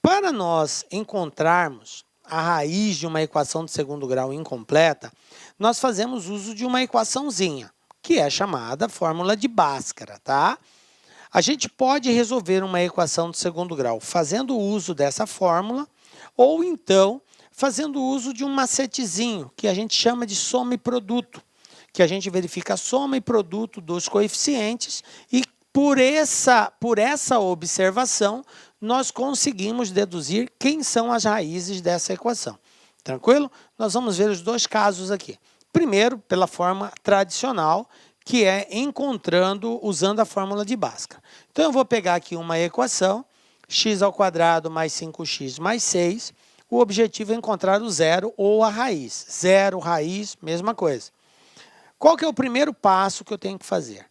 Para nós encontrarmos a raiz de uma equação de segundo grau incompleta, nós fazemos uso de uma equaçãozinha, que é chamada fórmula de Bhaskara, tá? A gente pode resolver uma equação de segundo grau fazendo uso dessa fórmula ou então fazendo uso de um macetezinho, que a gente chama de soma e produto, que a gente verifica a soma e produto dos coeficientes e por essa observação nós conseguimos deduzir quem são as raízes dessa equação. Tranquilo? Nós vamos ver os dois casos aqui. Primeiro, pela forma tradicional, que é usando a fórmula de Bhaskara. Então, eu vou pegar aqui uma equação, x ao quadrado mais 5x mais 6. O objetivo é encontrar o zero ou a raiz. Zero, raiz, mesma coisa. Qual que é o primeiro passo que eu tenho que fazer?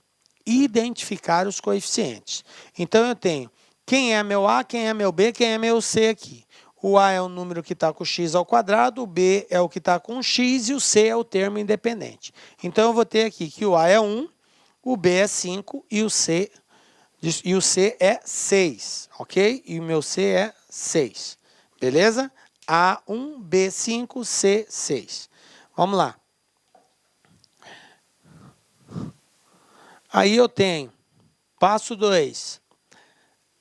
Identificar os coeficientes. Então, eu tenho quem é meu A, quem é meu B, quem é meu C aqui. O A é o número que está com x ao quadrado, o B é o que está com x e o C é o termo independente. Então, eu vou ter aqui que o A é 1, o B é 5 e o C é 6, ok? E o meu C é 6, beleza? A1, B5, C6. Vamos lá. Aí eu tenho, passo 2,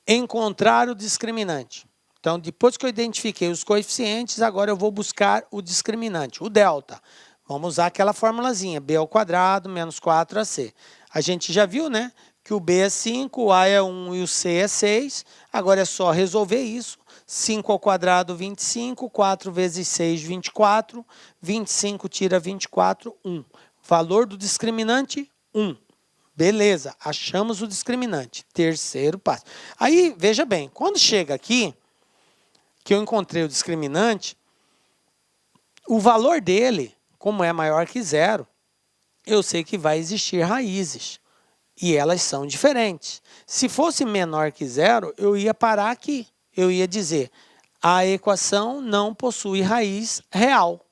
encontrar o discriminante. Então, depois que eu identifiquei os coeficientes, agora eu vou buscar o discriminante, o delta. Vamos usar aquela formulazinha, b ao quadrado menos 4ac. A gente já viu, né, que o b é 5, o a é 1 e o c é 6. Agora é só resolver isso. 5 ao quadrado, 25, 4 vezes 6, 24. 25 tira 24, 1. Valor do discriminante, 1. Beleza, achamos o discriminante. Terceiro passo. Aí, veja bem, quando chega aqui, que eu encontrei o discriminante, o valor dele, como é maior que zero, eu sei que vai existir raízes. E elas são diferentes. Se fosse menor que zero, eu ia parar aqui. Eu ia dizer, a equação não possui raiz real.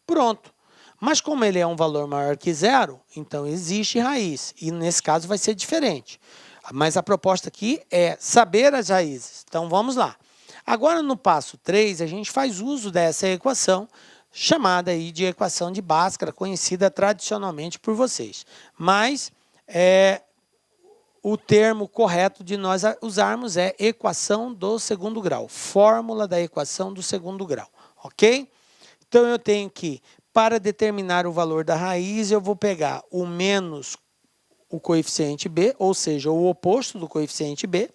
Pronto. Mas como ele é um valor maior que zero, então existe raiz. E nesse caso vai ser diferente. Mas a proposta aqui é saber as raízes. Então vamos lá. Agora no passo 3, a gente faz uso dessa equação, chamada aí de equação de Bhaskara, conhecida tradicionalmente por vocês. Mas o termo correto de nós usarmos é equação do segundo grau, fórmula da equação do segundo grau, ok? Então eu tenho que, para determinar o valor da raiz, eu vou pegar o menos o coeficiente b, ou seja, o oposto do coeficiente b,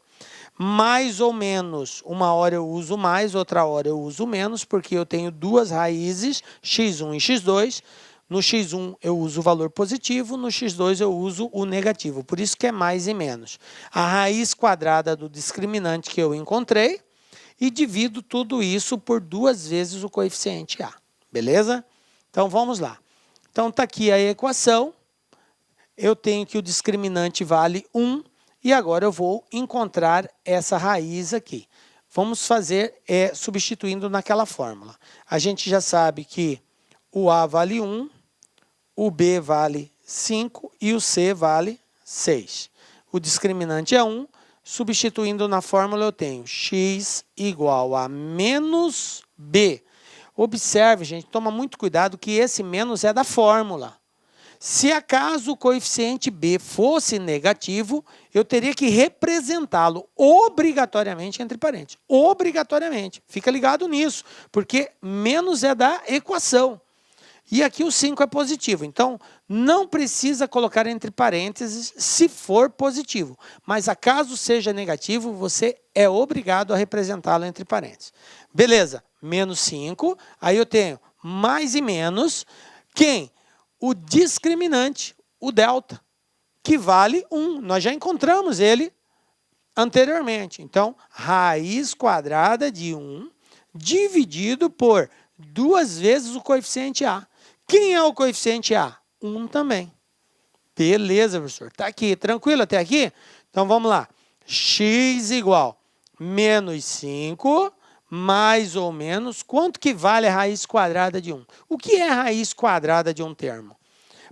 mais ou menos, uma hora eu uso mais, outra hora eu uso menos, porque eu tenho duas raízes, x1 e x2. No x1 eu uso o valor positivo, no x2 eu uso o negativo, por isso que é mais e menos. A raiz quadrada do discriminante que eu encontrei e divido tudo isso por 2 vezes o coeficiente a, beleza? Então vamos lá. Então está aqui a equação, eu tenho que o discriminante vale 1, e agora eu vou encontrar essa raiz aqui. Vamos fazer substituindo naquela fórmula. A gente já sabe que o a vale 1, o b vale 5 e o c vale 6. O discriminante é 1. Substituindo na fórmula eu tenho x igual a menos b. Observe, gente, toma muito cuidado que esse menos é da fórmula. Se acaso o coeficiente b fosse negativo, eu teria que representá-lo obrigatoriamente entre parênteses. Obrigatoriamente. Fica ligado nisso, porque menos é da equação. E aqui o 5 é positivo. Então, não precisa colocar entre parênteses se for positivo. Mas acaso seja negativo, você é obrigado a representá-lo entre parênteses. Beleza, menos 5. Aí eu tenho mais e menos. Quem? O discriminante, o delta, que vale 1. Nós já encontramos ele anteriormente. Então, raiz quadrada de 1 dividido por 2 vezes o coeficiente a. Quem é o coeficiente a? 1 também. Beleza, professor. Está aqui, tranquilo até aqui? Então, vamos lá. X igual menos 5 mais ou menos, quanto que vale a raiz quadrada de 1? O que é a raiz quadrada de um termo?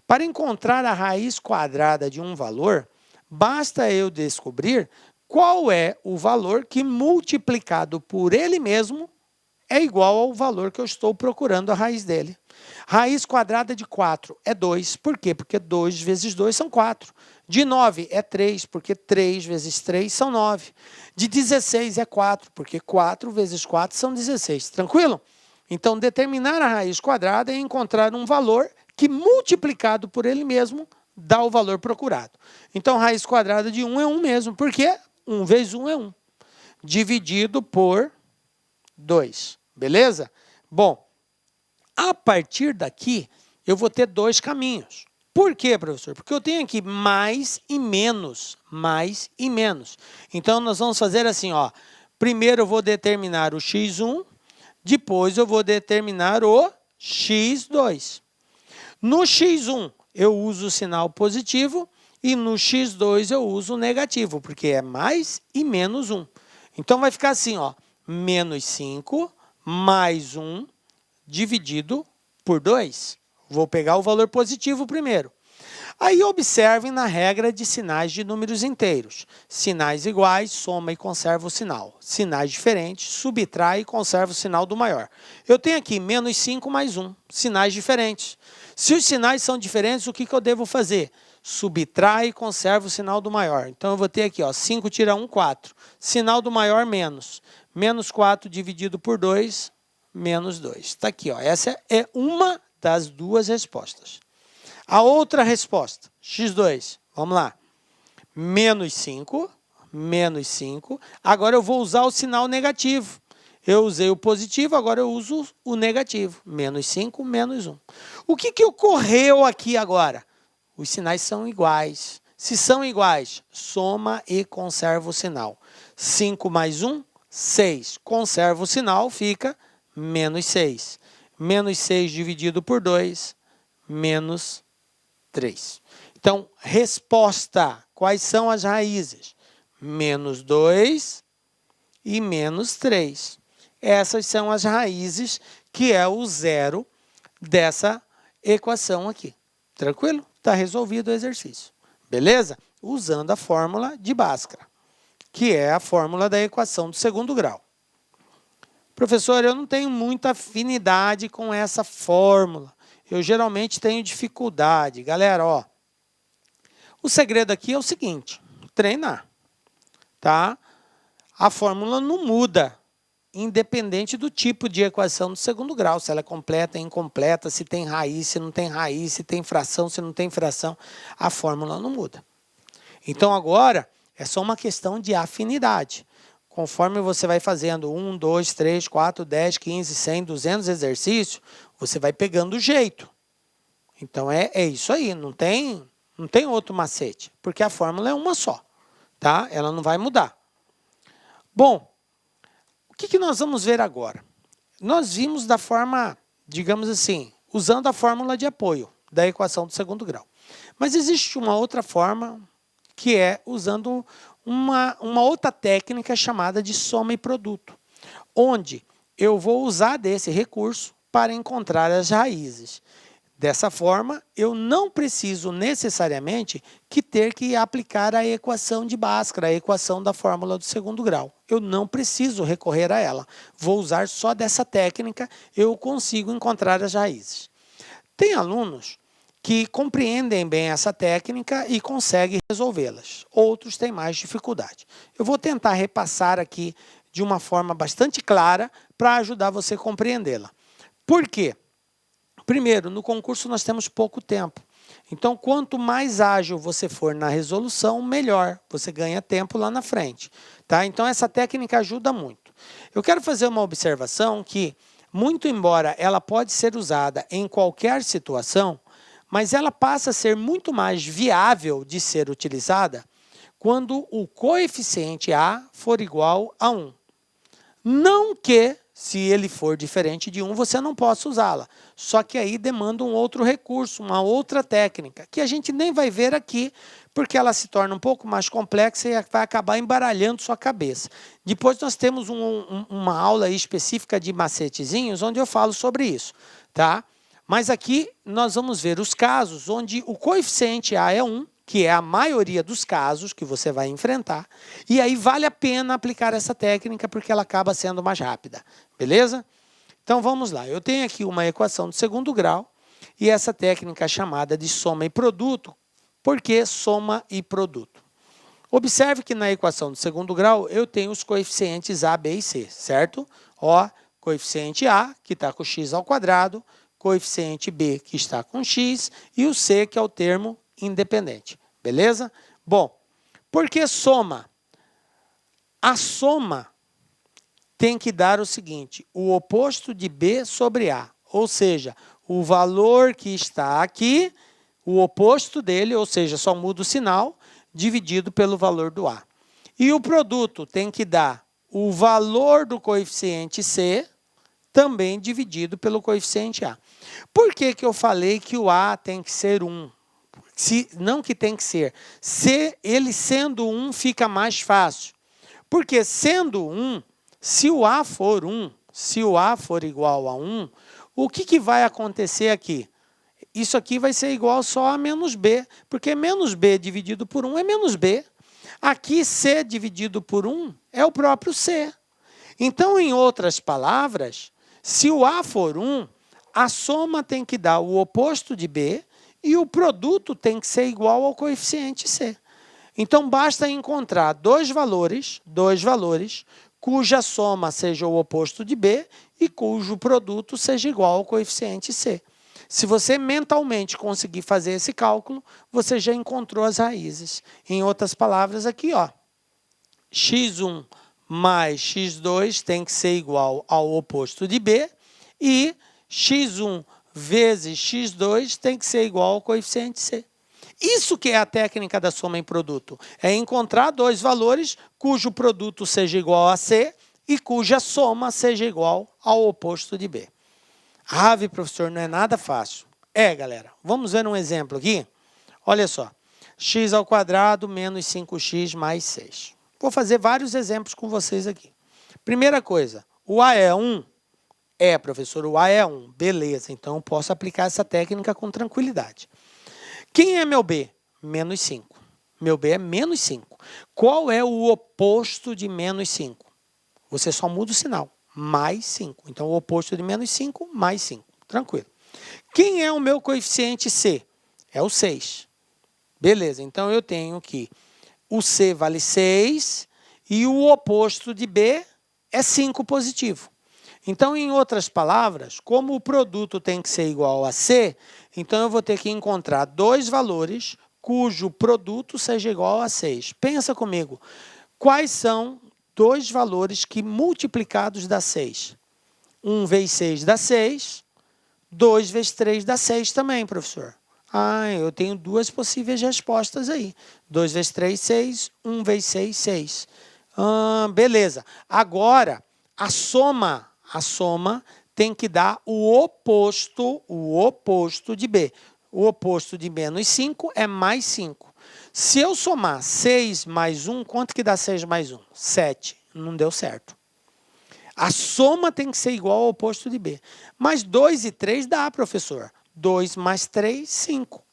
Para encontrar a raiz quadrada de um valor, basta eu descobrir qual é o valor que multiplicado por ele mesmo é igual ao valor que eu estou procurando a raiz dele. Raiz quadrada de 4 é 2. Por quê? Porque 2 vezes 2 são 4. De 9 é 3, porque 3 vezes 3 são 9. De 16 é 4, porque 4 vezes 4 são 16. Tranquilo? Então, determinar a raiz quadrada é encontrar um valor que, multiplicado por ele mesmo, dá o valor procurado. Então, raiz quadrada de 1 é 1 mesmo, porque 1 vezes 1 é 1. Dividido por 2. Beleza? Bom, a partir daqui, eu vou ter 2 caminhos. Por quê, professor? Porque eu tenho aqui mais e menos, mais e menos. Então, nós vamos fazer assim, ó. Primeiro eu vou determinar o x1, depois eu vou determinar o x2. No x1, eu uso o sinal positivo e no x2 eu uso o negativo, porque é mais e menos 1. Então, vai ficar assim, ó. Menos 5 mais 1 dividido por 2. Vou pegar o valor positivo primeiro. Aí observem na regra de sinais de números inteiros. Sinais iguais, soma e conserva o sinal. Sinais diferentes, subtrai e conserva o sinal do maior. Eu tenho aqui menos 5 mais 1, sinais diferentes. Se os sinais são diferentes, o que eu devo fazer? subtrai e conserva o sinal do maior. Então, eu vou ter aqui, ó, 5 tira 1, 4. Sinal do maior, menos. Menos 4 dividido por 2, menos 2. Está aqui, ó. Essa é uma das duas respostas. A outra resposta, x2, vamos lá. Menos 5, menos 5. Agora eu vou usar o sinal negativo. Eu usei o positivo, agora eu uso o negativo. Menos 5, menos 1. O que ocorreu aqui agora? Os sinais são iguais. Se são iguais, soma e conserva o sinal. 5 mais 1, 6. Conserva o sinal, fica menos 6. Menos 6 dividido por 2, menos 3. Então, resposta. Quais são as raízes? Menos 2 e menos 3. Essas são as raízes, que é o zero dessa equação aqui. Tranquilo? Está resolvido o exercício. Beleza? Usando a fórmula de Bhaskara, que é a fórmula da equação do segundo grau. Professor, eu não tenho muita afinidade com essa fórmula. Eu geralmente tenho dificuldade. Galera, ó, o segredo aqui é o seguinte, treinar, tá? A fórmula não muda, independente do tipo de equação do segundo grau, se ela é completa, incompleta, se tem raiz, se não tem raiz, se tem fração, se não tem fração, a fórmula não muda. Então, agora, é só uma questão de afinidade. Conforme você vai fazendo 1, 2, 3, 4, 10, 15, 100, 200 exercícios, você vai pegando o jeito. Então, é isso aí, não tem outro macete, porque a fórmula é uma só, tá? Ela não vai mudar. Bom, o que nós vamos ver agora? Nós vimos da forma, digamos assim, usando a fórmula de apoio da equação do segundo grau. Mas existe uma outra forma, que é usando uma outra técnica chamada de soma e produto, onde eu vou usar desse recurso para encontrar as raízes. Dessa forma, eu não preciso necessariamente ter que aplicar a equação de Bhaskara, a equação da fórmula do segundo grau. Eu não preciso recorrer a ela. Vou usar só dessa técnica, eu consigo encontrar as raízes. Tem alunos que compreendem bem essa técnica e conseguem resolvê-las. Outros têm mais dificuldade. Eu vou tentar repassar aqui de uma forma bastante clara para ajudar você a compreendê-la. Por quê? Primeiro, no concurso nós temos pouco tempo. Então, quanto mais ágil você for na resolução, melhor. Você ganha tempo lá na frente. Tá? Então, essa técnica ajuda muito. Eu quero fazer uma observação que, muito embora ela pode ser usada em qualquer situação, mas ela passa a ser muito mais viável de ser utilizada quando o coeficiente A for igual a 1. Não que, se ele for diferente de 1, você não possa usá-la. Só que aí demanda um outro recurso, uma outra técnica, que a gente nem vai ver aqui, porque ela se torna um pouco mais complexa e vai acabar embaralhando sua cabeça. Depois nós temos uma aula específica de macetezinhos, onde eu falo sobre isso, tá? Mas aqui nós vamos ver os casos onde o coeficiente A é 1, que é a maioria dos casos que você vai enfrentar, e aí vale a pena aplicar essa técnica porque ela acaba sendo mais rápida, beleza? Então vamos lá, eu tenho aqui uma equação do segundo grau e essa técnica é chamada de soma e produto. Por que soma e produto? Observe que na equação do segundo grau eu tenho os coeficientes A, B e C, certo? Ó, coeficiente A, que está com x ao quadrado, coeficiente B, que está com x, e o C, que é o termo independente, beleza? Bom, por que soma? A soma tem que dar o seguinte, o oposto de B sobre A, ou seja, o valor que está aqui, o oposto dele, ou seja, só muda o sinal, dividido pelo valor do A. E o produto tem que dar o valor do coeficiente C, também dividido pelo coeficiente A. Por que eu falei que o A tem que ser 1? Não que tem que ser. Se ele sendo 1, fica mais fácil. Porque sendo 1, se o A for 1, se o A for igual a 1, o que vai acontecer aqui? Isso aqui vai ser igual só a menos B, porque menos B dividido por 1 é menos B. Aqui, C dividido por 1 é o próprio C. Então, em outras palavras, se o A for 1, a soma tem que dar o oposto de B e o produto tem que ser igual ao coeficiente C. Então, basta encontrar dois valores, cuja soma seja o oposto de B e cujo produto seja igual ao coeficiente C. Se você mentalmente conseguir fazer esse cálculo, você já encontrou as raízes. Em outras palavras, aqui, ó, x1 mais x2 tem que ser igual ao oposto de B e x1 vezes x2 tem que ser igual ao coeficiente C. Isso que é a técnica da soma em produto. É encontrar dois valores cujo produto seja igual a C e cuja soma seja igual ao oposto de B. Professor, não é nada fácil. Galera, vamos ver um exemplo aqui? Olha só, x ao quadrado menos 5x mais 6. Vou fazer vários exemplos com vocês aqui. Primeira coisa, o A é 1? Professor, o A é 1. Beleza, então eu posso aplicar essa técnica com tranquilidade. Quem é meu B? Menos 5. Meu B é menos 5. Qual é o oposto de menos 5? Você só muda o sinal. Mais 5. Então, o oposto de menos 5, mais 5. Tranquilo. Quem é o meu coeficiente C? É o 6. Beleza, então eu tenho que o C vale 6 e o oposto de B é 5 positivo. Então, em outras palavras, como o produto tem que ser igual a C, então eu vou ter que encontrar dois valores cujo produto seja igual a 6. Pensa comigo, quais são dois valores que multiplicados dá 6? 1 vezes 6 dá 6, 2 vezes 3 dá 6 também, professor. Eu tenho duas possíveis respostas aí. 2 vezes 3, 6, 1 vezes 6, 6. Beleza. Agora, a soma tem que dar o oposto de B. O oposto de menos 5 é mais 5. Se eu somar 6 mais 1, quanto que dá 6 mais 1? 7. Não deu certo. A soma tem que ser igual ao oposto de B. Mas 2 e 3 dá, professor. 2 mais 3, 5.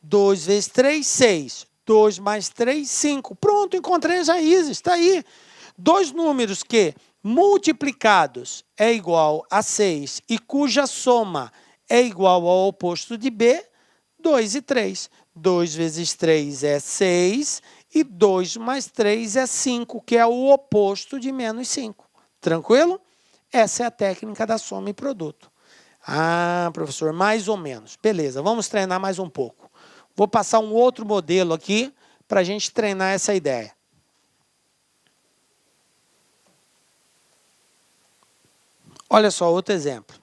2 vezes 3, 6. 2 mais 3, 5. Pronto, encontrei as raízes. Está aí. Dois números que multiplicados é igual a 6 e cuja soma é igual ao oposto de B, 2 e 3. 2 vezes 3 é 6 e 2 mais 3 é 5, que é o oposto de menos 5. Tranquilo? Essa é a técnica da soma em produto. Professor, mais ou menos. Beleza, vamos treinar mais um pouco. Vou passar um outro modelo aqui para a gente treinar essa ideia. Olha só, outro exemplo.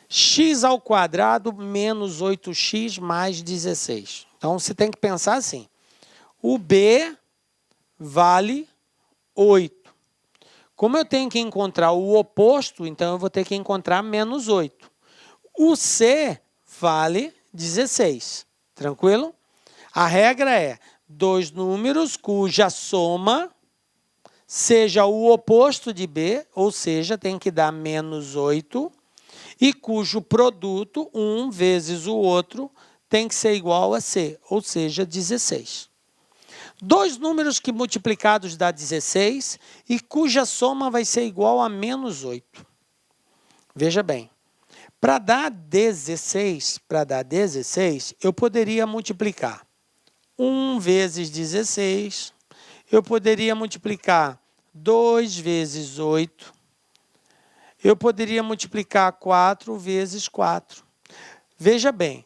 X ao quadrado menos 8x mais 16. Então, você tem que pensar assim. O B vale 8. Como eu tenho que encontrar o oposto, então eu vou ter que encontrar menos 8. O C vale 16. Tranquilo? A regra é dois números cuja soma seja o oposto de B, ou seja, tem que dar menos 8, e cujo produto, um vezes o outro, tem que ser igual a C, ou seja, 16. Dois números que multiplicados dá 16 e cuja soma vai ser igual a menos 8. Veja bem, para dar 16, eu poderia multiplicar 1 vezes 16, eu poderia multiplicar 2 vezes 8, eu poderia multiplicar 4 vezes 4. Veja bem,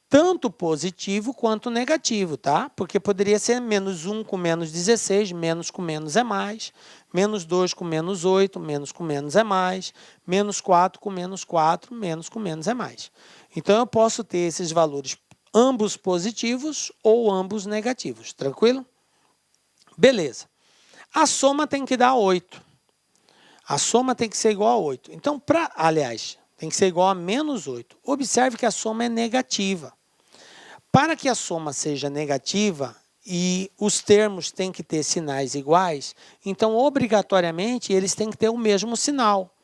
tanto positivo quanto negativo, tá? Porque poderia ser menos 1 com menos 16, menos com menos é mais, menos 2 com menos 8, menos com menos é mais, menos 4 com menos 4, menos com menos é mais. Então, eu posso ter esses valores ambos positivos ou ambos negativos, tranquilo? Beleza. A soma tem que dar 8. A soma tem que ser igual a 8. Então, aliás, tem que ser igual a menos 8. Observe que a soma é negativa. Para que a soma seja negativa e os termos têm que ter sinais iguais, então, obrigatoriamente, eles têm que ter o mesmo sinal.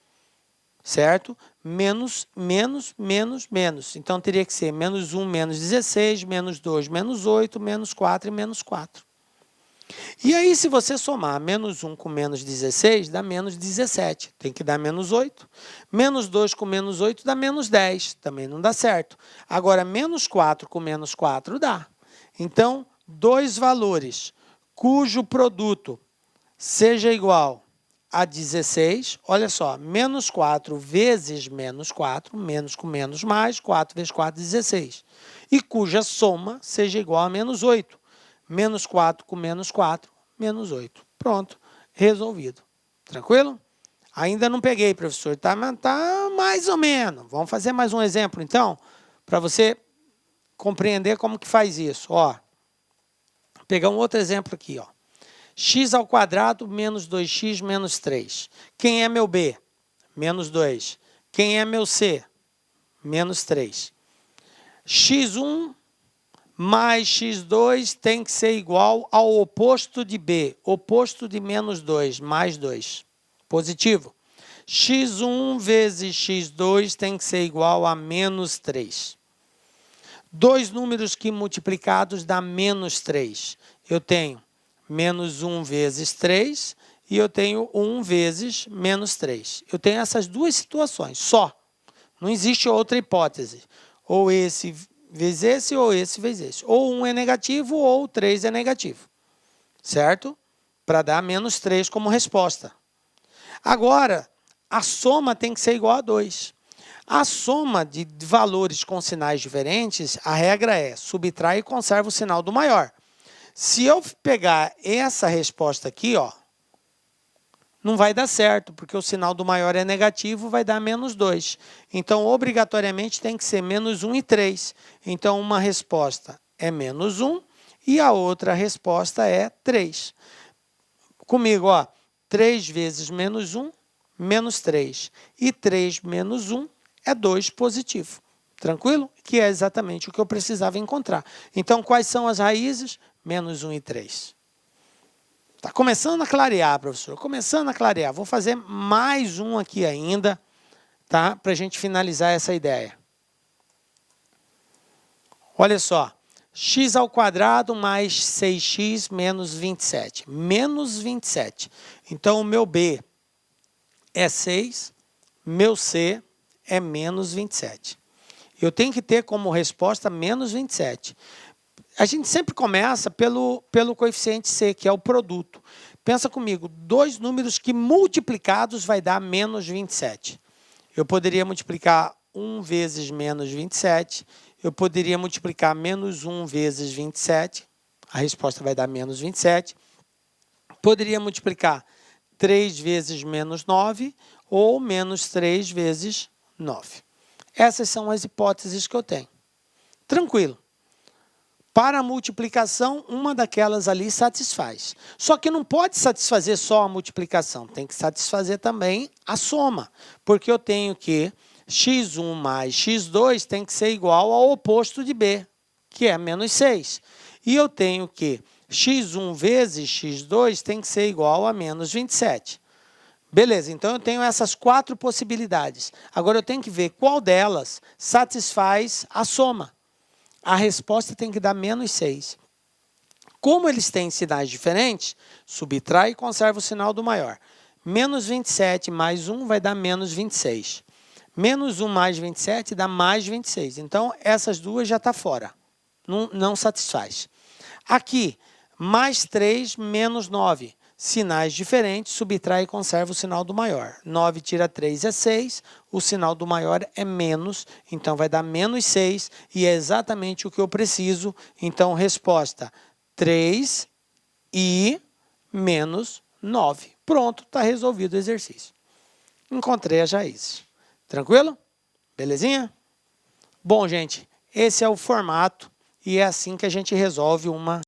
Certo? Menos, menos, menos, menos. Então, teria que ser menos 1, menos 16, menos 2, menos 8, menos 4 e menos 4. E aí, se você somar menos 1 com menos 16, dá menos 17. Tem que dar menos 8. Menos 2 com menos 8 dá menos 10. Também não dá certo. Agora, menos 4 com menos 4 dá. Então, dois valores cujo produto seja igual a 16, olha só, menos 4 vezes menos 4, menos com menos mais, 4 vezes 4, 16. E cuja soma seja igual a menos 8. Menos 4 com menos 4, menos 8. Pronto, resolvido. Tranquilo? Ainda não peguei, professor. Tá mais ou menos. Vamos fazer mais um exemplo, então, para você compreender como que faz isso. Ó, vou pegar um outro exemplo aqui, ó. X ao quadrado menos 2x menos 3. Quem é meu B? Menos 2. Quem é meu C? Menos 3. x1 mais x2 tem que ser igual ao oposto de B. Oposto de menos 2, mais 2. Positivo. x1 vezes x2 tem que ser igual a menos 3. Dois números que multiplicados dá menos 3. Eu tenho menos 1 vezes 3 e eu tenho 1 vezes menos 3. Eu tenho essas duas situações, só. Não existe outra hipótese. Ou esse vezes esse, ou esse vezes esse. Ou 1 é negativo, ou 3 é negativo. Certo? Para dar menos 3 como resposta. Agora, a soma tem que ser igual a 2. A soma de valores com sinais diferentes, a regra é subtrai e conserva o sinal do maior. Se eu pegar essa resposta aqui, ó, não vai dar certo, porque o sinal do maior é negativo, vai dar menos 2. Então, obrigatoriamente, tem que ser menos 1 e 3. Então, uma resposta é menos 1 e a outra resposta é 3. Comigo, ó, 3 vezes menos 1, menos 3. E 3 menos 1 é 2 positivo. Tranquilo? Que é exatamente o que eu precisava encontrar. Então, quais são as raízes? Menos 1 e 3. Está começando a clarear, professor. Começando a clarear. Vou fazer mais um aqui ainda, tá? Para a gente finalizar essa ideia. Olha só. X ao quadrado mais 6x menos 27. Menos 27. Então, o meu B é 6, meu C é menos 27. Eu tenho que ter como resposta menos 27. A gente sempre começa pelo coeficiente C, que é o produto. Pensa comigo, dois números que multiplicados vai dar menos 27. Eu poderia multiplicar 1 vezes menos 27, eu poderia multiplicar menos 1 vezes 27, a resposta vai dar menos 27. Poderia multiplicar 3 vezes menos 9 ou menos 3 vezes 9. Essas são as hipóteses que eu tenho. Tranquilo. Para a multiplicação, uma daquelas ali satisfaz. Só que não pode satisfazer só a multiplicação, tem que satisfazer também a soma. Porque eu tenho que x1 mais x2 tem que ser igual ao oposto de B, que é menos 6. E eu tenho que x1 vezes x2 tem que ser igual a menos 27. Beleza, então eu tenho essas 4 possibilidades. Agora eu tenho que ver qual delas satisfaz a soma. A resposta tem que dar menos 6. Como eles têm sinais diferentes, subtrai e conserva o sinal do maior. Menos 27 mais 1 vai dar menos 26. Menos 1 mais 27 dá mais 26. Então, essas duas já estão fora. Não satisfaz. Aqui, mais 3 menos 9. Sinais diferentes, subtrai e conserva o sinal do maior. 9 tira 3 é 6, o sinal do maior é menos, então vai dar menos 6, e é exatamente o que eu preciso. Então, resposta 3 e menos 9. Pronto, está resolvido o exercício. Encontrei as raízes. Tranquilo? Belezinha? Bom, gente, esse é o formato, e é assim que a gente resolve uma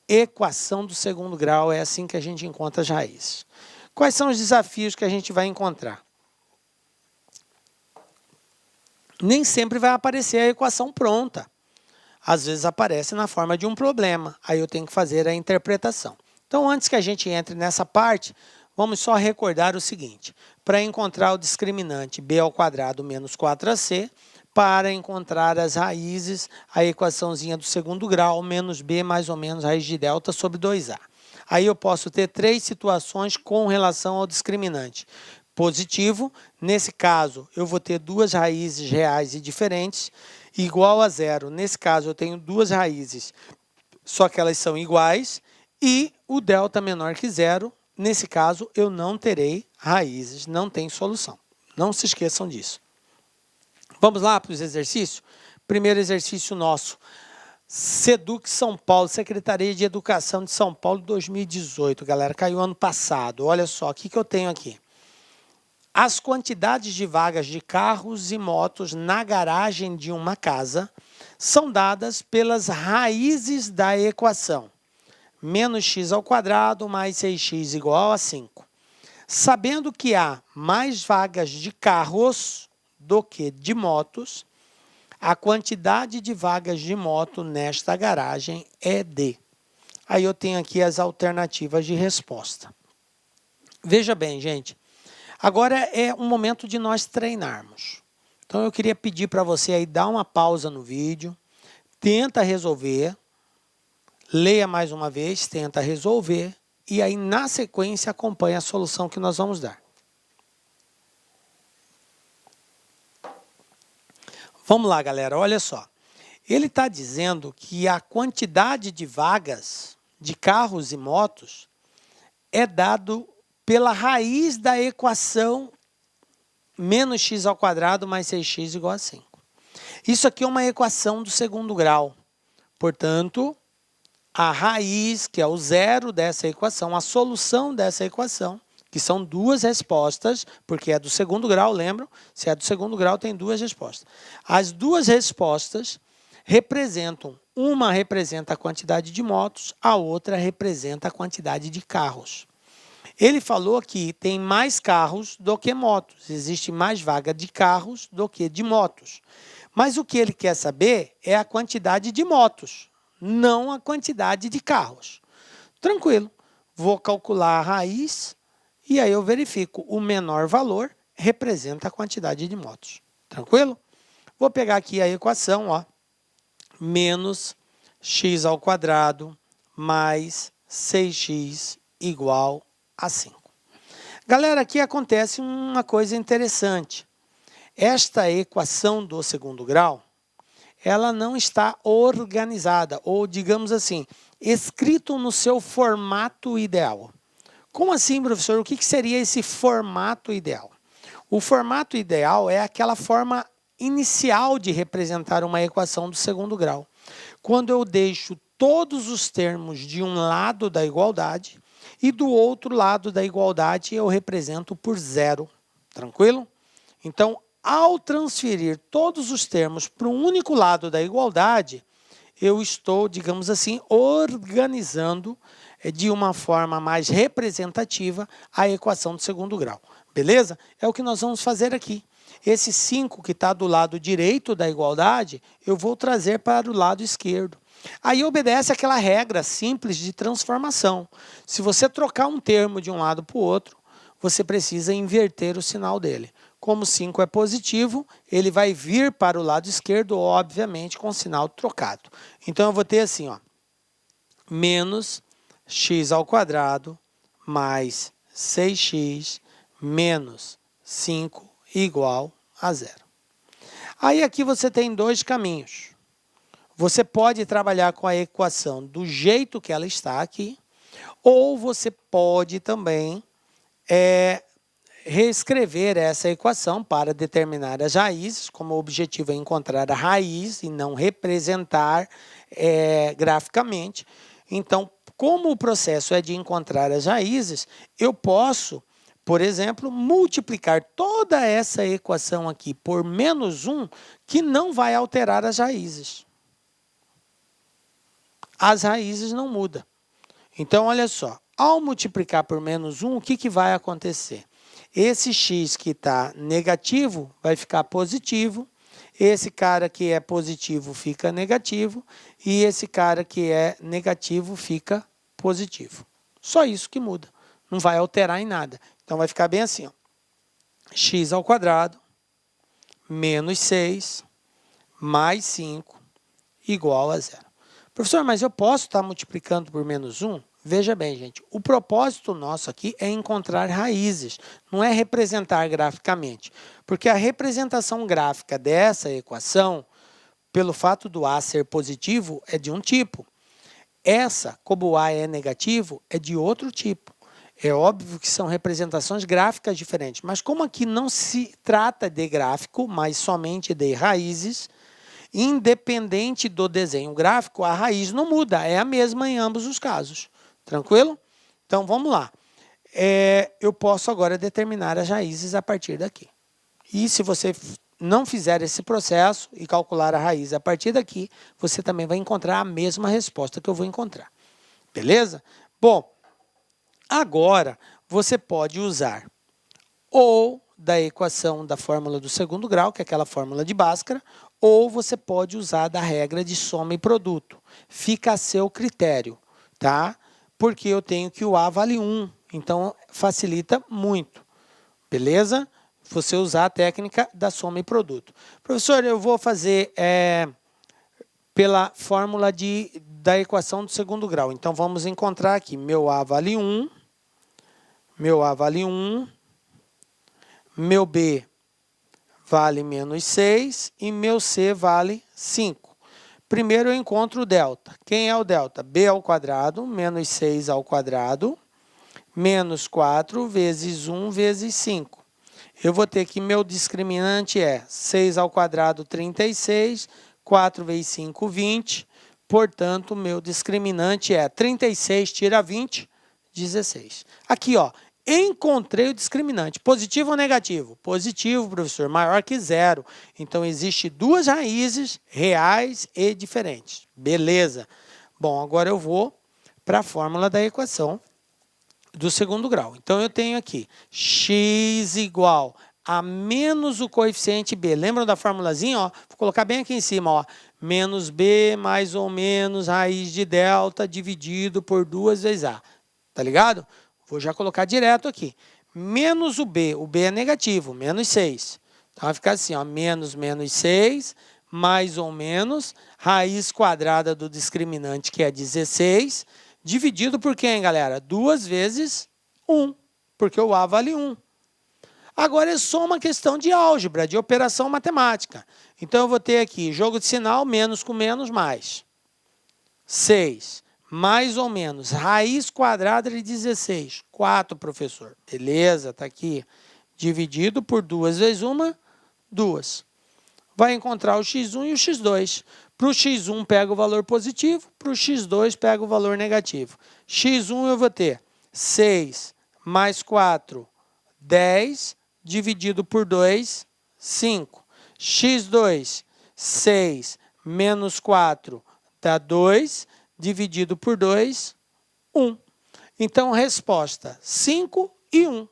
equação do segundo grau, é assim que a gente encontra as raízes. Quais são os desafios que a gente vai encontrar? Nem sempre vai aparecer a equação pronta. Às vezes aparece na forma de um problema, aí eu tenho que fazer a interpretação. Então, antes que a gente entre nessa parte, vamos só recordar o seguinte. Para encontrar o discriminante b ao quadrado menos 4ac, para encontrar as raízes, a equaçãozinha do segundo grau, menos b mais ou menos raiz de delta sobre 2a. Aí eu posso ter 3 situações com relação ao discriminante. Positivo, nesse caso, eu vou ter 2 raízes reais e diferentes, igual a 0. Nesse caso, eu tenho 2 raízes, só que elas são iguais, e o delta menor que 0, nesse caso, eu não terei raízes, não tem solução. Não se esqueçam disso. Vamos lá para os exercícios? Primeiro exercício nosso. SEDUC São Paulo, Secretaria de Educação de São Paulo 2018. Galera, caiu ano passado. Olha só, o que eu tenho aqui? As quantidades de vagas de carros e motos na garagem de uma casa são dadas pelas raízes da equação. Menos x ao quadrado mais 6x igual a 5. Sabendo que há mais vagas de carros do que de motos, a quantidade de vagas de moto nesta garagem é D. Aí eu tenho aqui as alternativas de resposta. Veja bem, gente. Agora é um momento de nós treinarmos. Então eu queria pedir para você aí dar uma pausa no vídeo, tenta resolver, leia mais uma vez, tenta resolver e aí na sequência acompanha a solução que nós vamos dar. Vamos lá, galera, olha só. Ele está dizendo que a quantidade de vagas de carros e motos é dado pela raiz da equação menos x ao quadrado mais 6x igual a 5. Isso aqui é uma equação do segundo grau. Portanto, a raiz, que é o zero dessa equação, a solução dessa equação, que são 2 respostas, porque é do segundo grau, lembram? Se é do segundo grau, tem 2 respostas. As 2 respostas representam, uma representa a quantidade de motos, a outra representa a quantidade de carros. Ele falou que tem mais carros do que motos, existe mais vaga de carros do que de motos. Mas o que ele quer saber é a quantidade de motos, não a quantidade de carros. Tranquilo, vou calcular a raiz e aí eu verifico o menor valor representa a quantidade de motos. Tranquilo? Vou pegar aqui a equação, ó, menos x ao quadrado mais 6x igual a 5. Galera, aqui acontece uma coisa interessante. Esta equação do segundo grau, ela não está organizada, ou digamos assim, escrito no seu formato ideal. Como assim, professor? O que seria esse formato ideal? O formato ideal é aquela forma inicial de representar uma equação do segundo grau. Quando eu deixo todos os termos de um lado da igualdade e do outro lado da igualdade eu represento por 0. Tranquilo? Então, ao transferir todos os termos para um único lado da igualdade, eu estou, digamos assim, organizando de uma forma mais representativa a equação do segundo grau. Beleza? É o que nós vamos fazer aqui. Esse 5 que está do lado direito da igualdade, eu vou trazer para o lado esquerdo. Aí obedece aquela regra simples de transformação. Se você trocar um termo de um lado para o outro, você precisa inverter o sinal dele. Como 5 é positivo, ele vai vir para o lado esquerdo, obviamente, com o sinal trocado. Então, eu vou ter assim, ó, menos x ao quadrado mais 6x menos 5 igual a 0. Aí aqui você tem 2 caminhos. Você pode trabalhar com a equação do jeito que ela está aqui, ou você pode também reescrever essa equação para determinar as raízes, como o objetivo é encontrar a raiz e não representar graficamente. Então, como o processo é de encontrar as raízes, eu posso, por exemplo, multiplicar toda essa equação aqui por menos 1, que não vai alterar as raízes. As raízes não mudam. Então, olha só, ao multiplicar por menos 1, o que vai acontecer? Esse x que está negativo vai ficar positivo, esse cara que é positivo fica negativo e esse cara que é negativo fica positivo. Só isso que muda, não vai alterar em nada. Então, vai ficar bem assim, ó. X ao quadrado menos 6 mais 5 igual a 0. Professor, mas eu posso estar multiplicando por menos 1? Veja bem, gente, o propósito nosso aqui é encontrar raízes, não é representar graficamente. Porque a representação gráfica dessa equação, pelo fato do A ser positivo, é de um tipo. Essa, como o A é negativo, é de outro tipo. É óbvio que são representações gráficas diferentes, mas como aqui não se trata de gráfico, mas somente de raízes, independente do desenho gráfico, a raiz não muda, é a mesma em ambos os casos. Tranquilo? Então, vamos lá. Eu posso agora determinar as raízes a partir daqui. E se você não fizer esse processo e calcular a raiz a partir daqui, você também vai encontrar a mesma resposta que eu vou encontrar. Beleza? Bom, agora você pode usar ou da equação da fórmula do segundo grau, que é aquela fórmula de Bhaskara, ou você pode usar da regra de soma e produto. Fica a seu critério, tá? Porque eu tenho que o A vale 1, então facilita muito, beleza? Você usar a técnica da soma e produto. Professor, eu vou fazer pela fórmula da equação do segundo grau. Então, vamos encontrar aqui, meu A vale 1, meu A vale 1, meu B vale menos 6 e meu C vale 5. Primeiro eu encontro o delta. Quem é o delta? B ao quadrado, menos 6 ao quadrado, menos 4 vezes 1 vezes 5. Eu vou ter que meu discriminante é 6 ao quadrado, 36, 4 vezes 5, 20. Portanto, meu discriminante é 36 tira 20, 16. Aqui, ó, encontrei o discriminante. Positivo ou negativo? Positivo, professor, maior que zero. Então, existe duas raízes reais e diferentes. Beleza. Bom, agora eu vou para a fórmula da equação do segundo grau. Então, eu tenho aqui x igual a menos o coeficiente b. Lembram da formulazinha? Ó? Vou colocar bem aqui em cima. Ó. Menos b mais ou menos raiz de delta dividido por 2 vezes a. Tá ligado? Vou já colocar direto aqui. Menos o b é negativo, menos 6. Então, vai ficar assim, ó, menos 6, mais ou menos, raiz quadrada do discriminante, que é 16, dividido por quem, galera? 2 vezes 1, porque o A vale 1. Agora é só uma questão de álgebra, de operação matemática. Então, eu vou ter aqui jogo de sinal, menos com menos, mais. 6. Mais ou menos, raiz quadrada de 16. 4, professor. Beleza, está aqui. Dividido por 2 vezes 1, 2. Vai encontrar o x1 e o x2. Para o x1 pega o valor positivo, para o x2 pega o valor negativo. x1 eu vou ter 6 mais 4, 10, dividido por 2, 5. x2, 6 menos 4 dá 2, dividido por 2, 1. Então, resposta 5 e 1.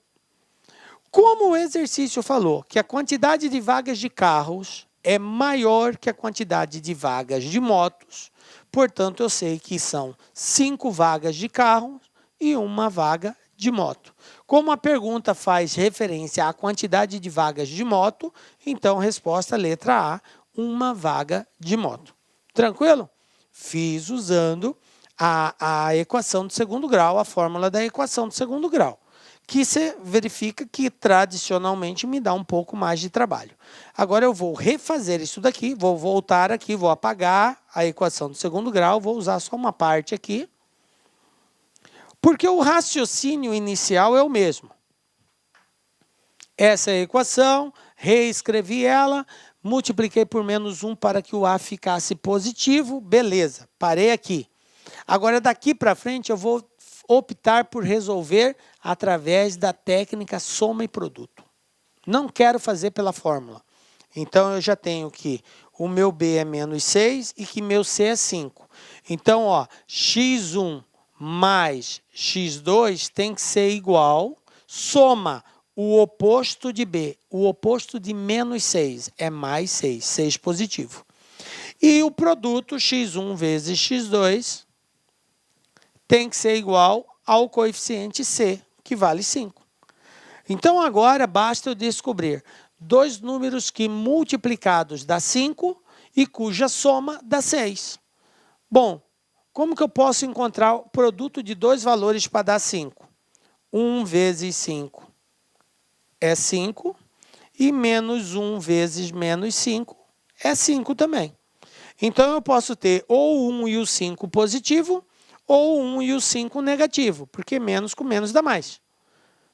Como o exercício falou que a quantidade de vagas de carros é maior que a quantidade de vagas de motos, portanto, eu sei que são 5 vagas de carros e 1 vaga de moto. Como a pergunta faz referência à quantidade de vagas de moto, então, resposta letra A, 1 vaga de moto. Tranquilo? Fiz usando a equação do segundo grau, a fórmula da equação do segundo grau, que você verifica que tradicionalmente me dá um pouco mais de trabalho. Agora eu vou refazer isso daqui, vou voltar aqui, vou apagar a equação do segundo grau, vou usar só uma parte aqui, porque o raciocínio inicial é o mesmo. Essa é a equação, reescrevi ela, multipliquei por menos 1 para que o A ficasse positivo, beleza, parei aqui. Agora, daqui para frente, eu vou optar por resolver através da técnica soma e produto. Não quero fazer pela fórmula. Então, eu já tenho que o meu B é menos 6 e que meu C é 5. Então, ó, x1 mais x2 tem que ser igual, soma o oposto de B, o oposto de menos 6 é mais 6, 6 positivo. E o produto x1 vezes x2 tem que ser igual ao coeficiente C, que vale 5. Então, agora basta eu descobrir dois números que multiplicados dá 5 e cuja soma dá 6. Bom, como que eu posso encontrar o produto de dois valores para dar 5? 1 vezes 5 é 5, e menos 1 vezes menos 5 é 5 também. Então, eu posso ter ou 1 e o 5 positivo, ou 1 e o 5 negativo, porque menos com menos dá mais.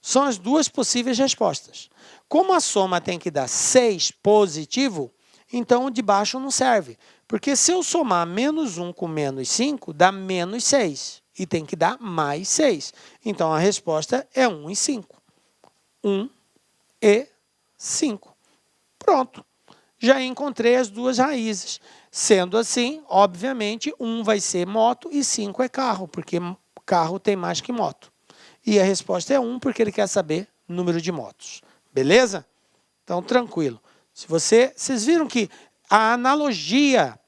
São as duas possíveis respostas. Como a soma tem que dar 6 positivo, então o de baixo não serve. Porque se eu somar menos 1 com menos 5, dá menos 6. E tem que dar mais 6. Então, a resposta é 1 e 5. 1 e 5. Pronto. Já encontrei as duas raízes. Sendo assim, obviamente, 1 vai ser moto e 5 é carro, porque carro tem mais que moto. E a resposta é 1, porque ele quer saber o número de motos. Beleza? Então, tranquilo. Vocês viram que a analogia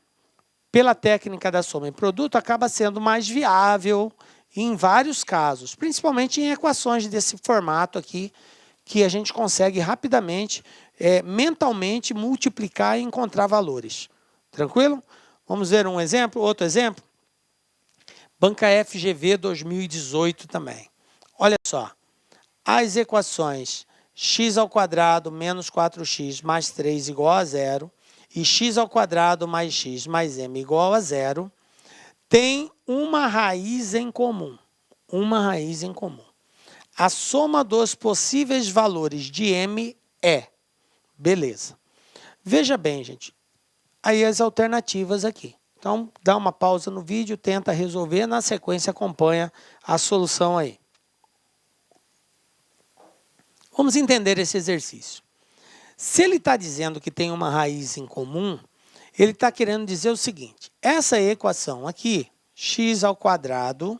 pela técnica da soma em produto acaba sendo mais viável em vários casos, principalmente em equações desse formato aqui, que a gente consegue rapidamente, mentalmente, multiplicar e encontrar valores. Tranquilo? Vamos ver um exemplo, outro exemplo? Banca FGV 2018 também. Olha só, as equações x² menos 4x mais 3 igual a 0 e x² mais x mais m igual a 0 têm uma raiz em comum. Uma raiz em comum. A soma dos possíveis valores de m é. Beleza. Veja bem, gente, aí as alternativas aqui. Então, dá uma pausa no vídeo, tenta resolver, na sequência acompanha a solução aí. Vamos entender esse exercício. Se ele está dizendo que tem uma raiz em comum, ele está querendo dizer o seguinte, essa equação aqui, x²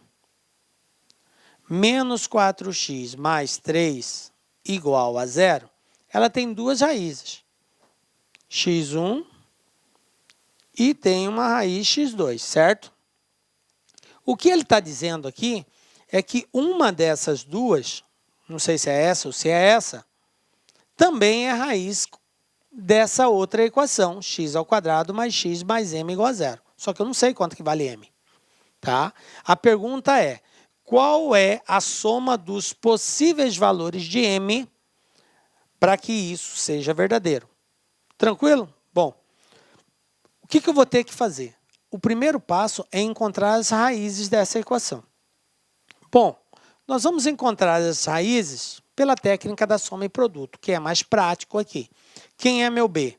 menos 4x mais 3 igual a 0, ela tem duas raízes, x1 e tem uma raiz x2, certo? O que ele está dizendo aqui é que uma dessas duas, não sei se é essa ou se é essa, também é raiz dessa outra equação, x² mais x mais m igual a 0. Só que eu não sei quanto que vale m. Tá? A pergunta é, qual é a soma dos possíveis valores de m para que isso seja verdadeiro? Tranquilo? Bom, o que eu vou ter que fazer? O primeiro passo é encontrar as raízes dessa equação. Bom, nós vamos encontrar as raízes pela técnica da soma e produto, que é mais prático aqui. Quem é meu B?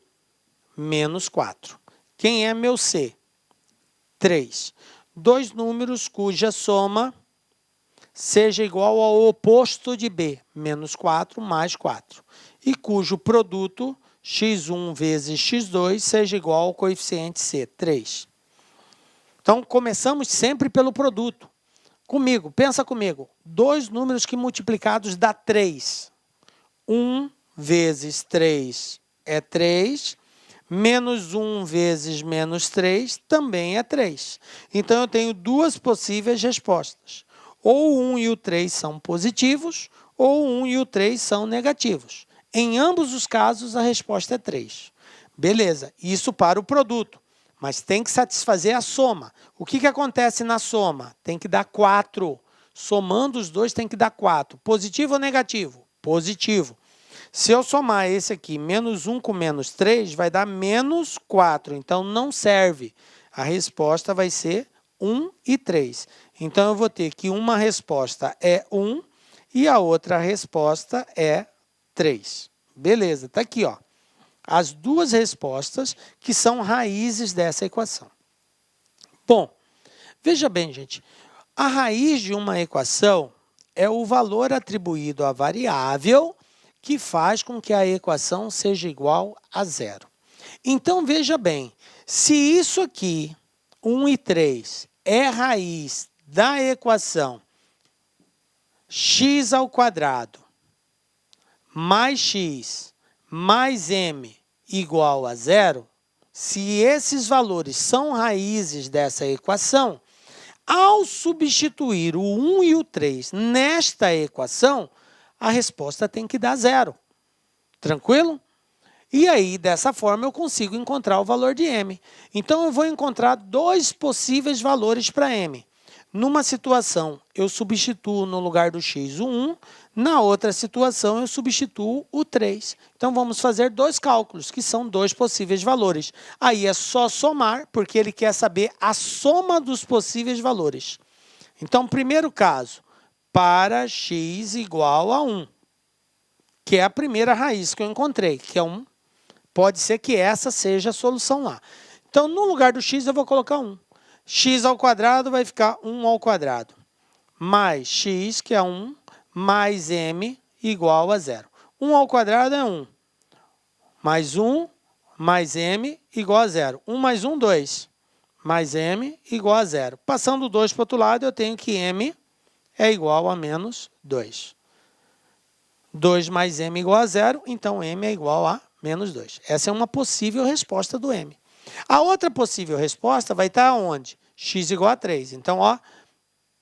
Menos 4. Quem é meu C? 3. Dois números cuja soma seja igual ao oposto de B, menos 4 mais 4. E cujo produto, x1 vezes x2, seja igual ao coeficiente C, 3. Então, começamos sempre pelo produto. Comigo, pensa comigo. Dois números que multiplicados dá 3. 1 vezes 3 é 3. Menos 1 vezes menos 3 também é 3. Então, eu tenho duas possíveis respostas. Ou o 1 e o 3 são positivos, ou o 1 e o 3 são negativos. Em ambos os casos, a resposta é 3. Beleza, isso para o produto. Mas tem que satisfazer a soma. O que acontece na soma? Tem que dar 4. Somando os dois tem que dar 4. Positivo ou negativo? Positivo. Se eu somar esse aqui, menos 1 com menos 3, vai dar menos 4. Então, não serve. A resposta vai ser 1 e 3. Então, eu vou ter que uma resposta é 1 e a outra resposta é 3. Beleza, está aqui, ó. As duas respostas que são raízes dessa equação. Bom, veja bem, gente. A raiz de uma equação é o valor atribuído à variável que faz com que a equação seja igual a 0. Então, veja bem, se isso aqui, 1 e 3, é raiz da equação x² mais x mais m igual a 0, se esses valores são raízes dessa equação, ao substituir o 1 e o 3 nesta equação, a resposta tem que dar 0. Tranquilo? E aí, dessa forma, eu consigo encontrar o valor de m. Então, eu vou encontrar dois possíveis valores para m. Numa situação, eu substituo no lugar do x o 1. Na outra situação, eu substituo o 3. Então, vamos fazer dois cálculos, que são dois possíveis valores. Aí é só somar, porque ele quer saber a soma dos possíveis valores. Então, primeiro caso, para x igual a 1, que é a primeira raiz que eu encontrei, que é 1. Pode ser que essa seja a solução lá. Então, no lugar do x, eu vou colocar 1. X ao quadrado vai ficar 1 ao quadrado. Mais x, que é 1, mais m igual a 0. 1 ao quadrado é 1. Mais 1, mais m igual a 0. 1 mais 1, 2. Mais m igual a 0. Passando o 2 para o outro lado, eu tenho que m é igual a menos 2. 2 mais m igual a 0, então m é igual a menos 2. Essa é uma possível resposta do m. A outra possível resposta vai estar onde? X igual a 3. Então, ó,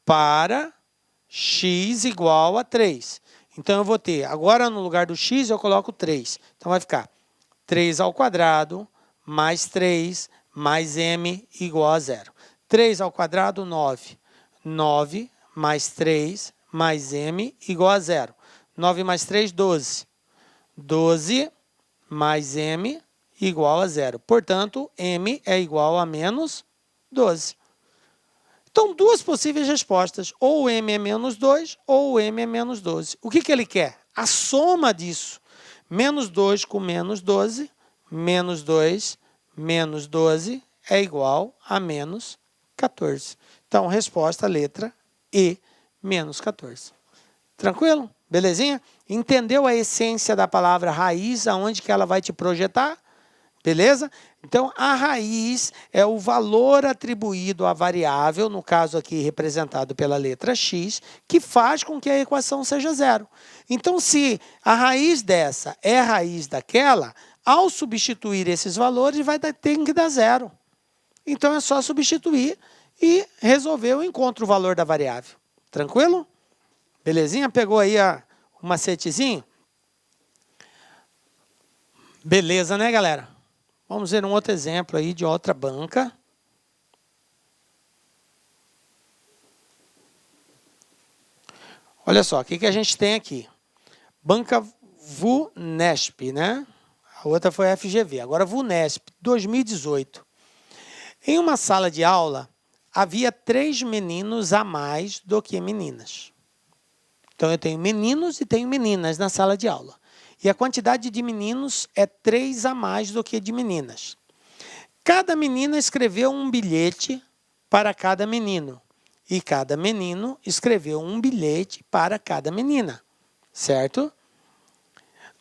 para x igual a 3. Então, eu vou ter, agora no lugar do x, eu coloco 3. Então, vai ficar 3 ao quadrado mais 3 mais m igual a 0. 3 ao quadrado, 9. 9 mais 3 mais m igual a 0. 9 mais 3, 12. 12 mais m igual a 0. Portanto, m é igual a menos 12. Então, duas possíveis respostas. Ou m é menos 2, ou m é menos 12. O que ele quer? A soma disso. Menos 2 com menos 12, menos 2, menos 12 é igual a menos 14. Então, resposta, letra E, menos 14. Tranquilo? Belezinha? Entendeu a essência da palavra raiz, aonde que ela vai te projetar? Beleza? Então, a raiz é o valor atribuído à variável, no caso aqui representado pela letra x, que faz com que a equação seja zero. Então, se a raiz dessa é a raiz daquela, ao substituir esses valores, ter que dar zero. Então, é só substituir e resolver, eu encontro o valor da variável. Tranquilo? Belezinha? Pegou aí o macetezinho? Beleza, né, galera? Vamos ver um outro exemplo aí de outra banca. Olha só, o que a gente tem aqui? Banca VUNESP, né? A outra foi a FGV. Agora, VUNESP, 2018. Em uma sala de aula, havia 3 meninos a mais do que meninas. Então, eu tenho meninos e tenho meninas na sala de aula. E a quantidade de meninos é 3 a mais do que de meninas. Cada menina escreveu um bilhete para cada menino. E cada menino escreveu um bilhete para cada menina. Certo?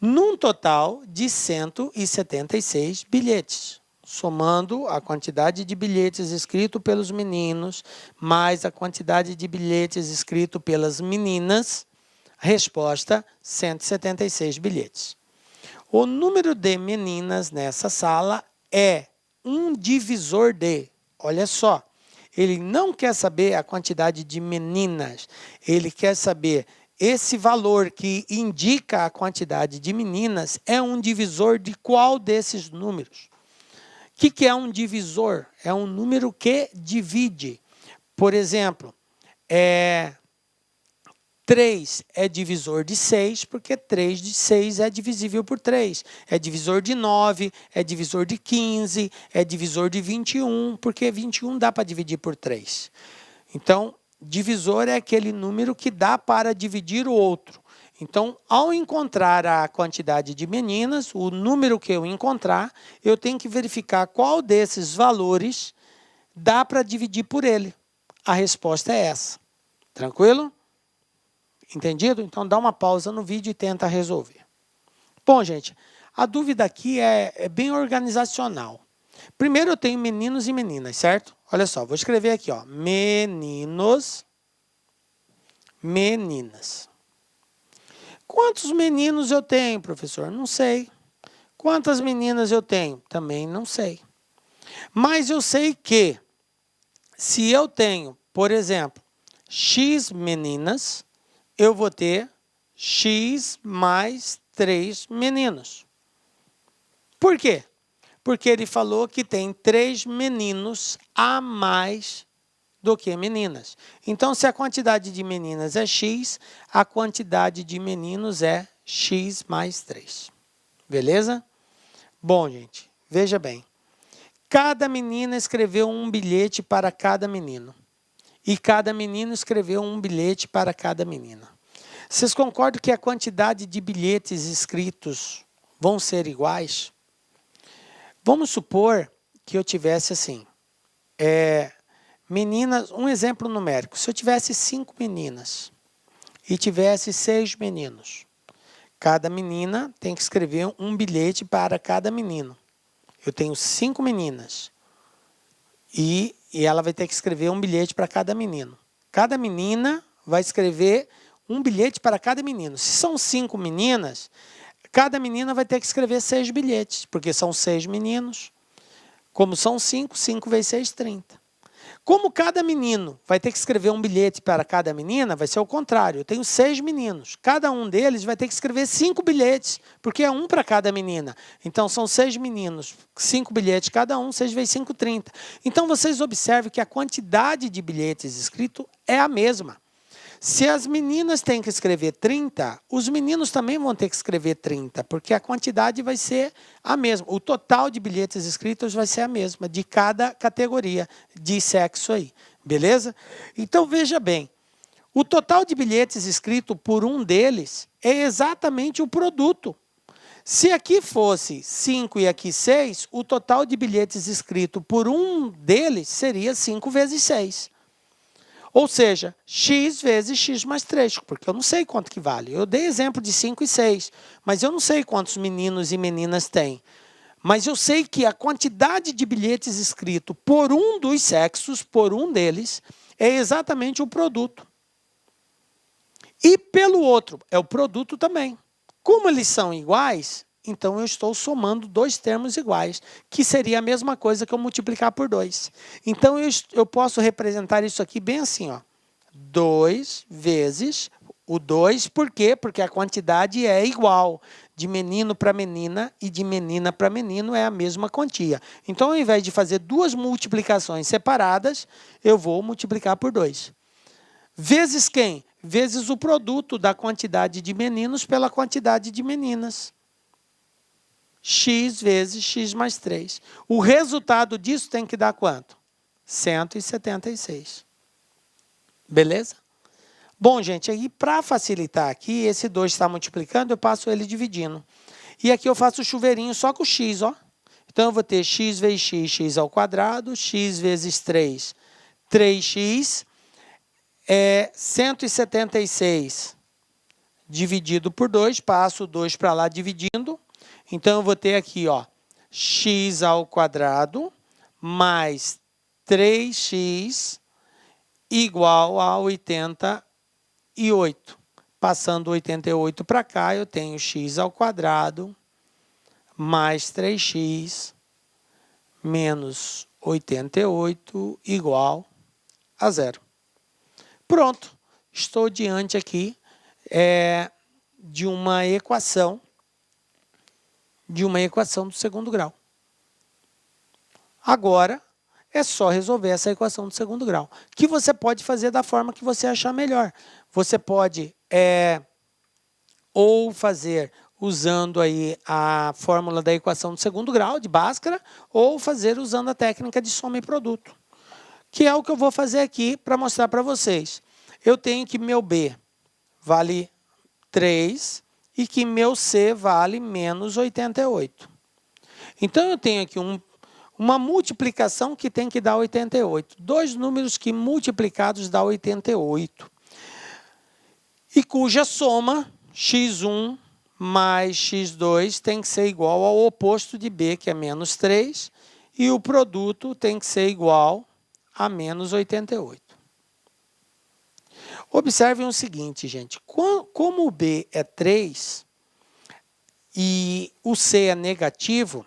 Num total de 176 bilhetes. Somando a quantidade de bilhetes escritos pelos meninos, mais a quantidade de bilhetes escritos pelas meninas, resposta, 176 bilhetes. O número de meninas nessa sala é um divisor de. Olha só, ele não quer saber a quantidade de meninas, ele quer saber esse valor que indica a quantidade de meninas é um divisor de qual desses números. O que é um divisor? É um número que divide. Por exemplo, 3 é divisor de 6, porque 3 de 6 é divisível por 3. É divisor de 9, é divisor de 15, é divisor de 21, porque 21 dá para dividir por 3. Então, divisor é aquele número que dá para dividir o outro. Então, ao encontrar a quantidade de meninas, o número que eu encontrar, eu tenho que verificar qual desses valores dá para dividir por ele. A resposta é essa. Tranquilo? Entendido? Então, dá uma pausa no vídeo e tenta resolver. Bom, gente, a dúvida aqui é bem organizacional. Primeiro, eu tenho meninos e meninas, certo? Olha só, vou escrever aqui, ó, meninos, meninas. Quantos meninos eu tenho, professor? Não sei. Quantas meninas eu tenho? Também não sei. Mas eu sei que, se eu tenho, por exemplo, X meninas, eu vou ter X mais 3 meninos. Por quê? Porque ele falou que tem 3 meninos a mais do que meninas. Então, se a quantidade de meninas é X, a quantidade de meninos é X mais 3. Beleza? Bom, gente, veja bem. Cada menina escreveu um bilhete para cada menino. E cada menino escreveu um bilhete para cada menina. Vocês concordam que a quantidade de bilhetes escritos vão ser iguais? Vamos supor que eu tivesse assim, meninas, um exemplo numérico. Se eu tivesse 5 meninas e tivesse 6 meninos, cada menina tem que escrever um bilhete para cada menino. Eu tenho 5 meninas e ela vai ter que escrever um bilhete para cada menino. Cada menina vai escrever um bilhete para cada menino. Se são 5 meninas, cada menina vai ter que escrever 6 bilhetes, porque são 6 meninos. Como são 5, 5 vezes 6, 30. Como cada menino vai ter que escrever um bilhete para cada menina, vai ser o contrário. Eu tenho 6 meninos. Cada um deles vai ter que escrever 5 bilhetes, porque é um para cada menina. Então, são 6 meninos, 5 bilhetes cada um, 6 vezes 5, 30. Então, vocês observem que a quantidade de bilhetes escritos é a mesma. Se as meninas têm que escrever 30, os meninos também vão ter que escrever 30, porque a quantidade vai ser a mesma. O total de bilhetes escritos vai ser a mesma, de cada categoria de sexo aí. Beleza? Então, veja bem. O total de bilhetes escrito por um deles é exatamente o produto. Se aqui fosse 5 e aqui 6, o total de bilhetes escrito por um deles seria 5 vezes 6. Ou seja, x vezes x mais 3, porque eu não sei quanto que vale. Eu dei exemplo de 5 e 6, mas eu não sei quantos meninos e meninas tem. Mas eu sei que a quantidade de bilhetes escritos por um dos sexos, por um deles, é exatamente o produto. E pelo outro, é o produto também. Como eles são iguais, então eu estou somando 2 termos iguais, que seria a mesma coisa que eu multiplicar por 2. Então eu posso representar isso aqui bem assim, ó. 2 vezes o 2, por quê? Porque a quantidade é igual. De menino para menina e de menina para menino é a mesma quantia. Então, ao invés de fazer 2 multiplicações separadas, eu vou multiplicar por 2. Vezes quem? Vezes o produto da quantidade de meninos pela quantidade de meninas. X vezes x mais 3. O resultado disso tem que dar quanto? 176. Beleza? Bom, gente, aí para facilitar aqui, esse 2 está multiplicando, eu passo ele dividindo. E aqui eu faço o chuveirinho só com x, ó. Então, eu vou ter x vezes x, x ao quadrado, x vezes 3, 3x, 176 dividido por 2, passo o 2 para lá dividindo. Então, eu vou ter aqui, ó, x ao quadrado mais 3x igual a 88. Passando 88 para cá, eu tenho x ao quadrado mais 3x menos 88 igual a 0. Pronto, estou diante aqui de uma equação do segundo grau. Agora, é só resolver essa equação do segundo grau, que você pode fazer da forma que você achar melhor. Você pode ou fazer usando aí a fórmula da equação do segundo grau, de Bhaskara, ou fazer usando a técnica de soma e produto, que é o que eu vou fazer aqui para mostrar para vocês. Eu tenho que meu B vale 3 e que meu C vale menos 88. Então, eu tenho aqui uma multiplicação que tem que dar 88. 2 números que multiplicados dá 88. E cuja soma, x1 mais x2, tem que ser igual ao oposto de B, que é menos 3, e o produto tem que ser igual a menos 88. Observem o seguinte, gente. Como o B é 3 e o C é negativo,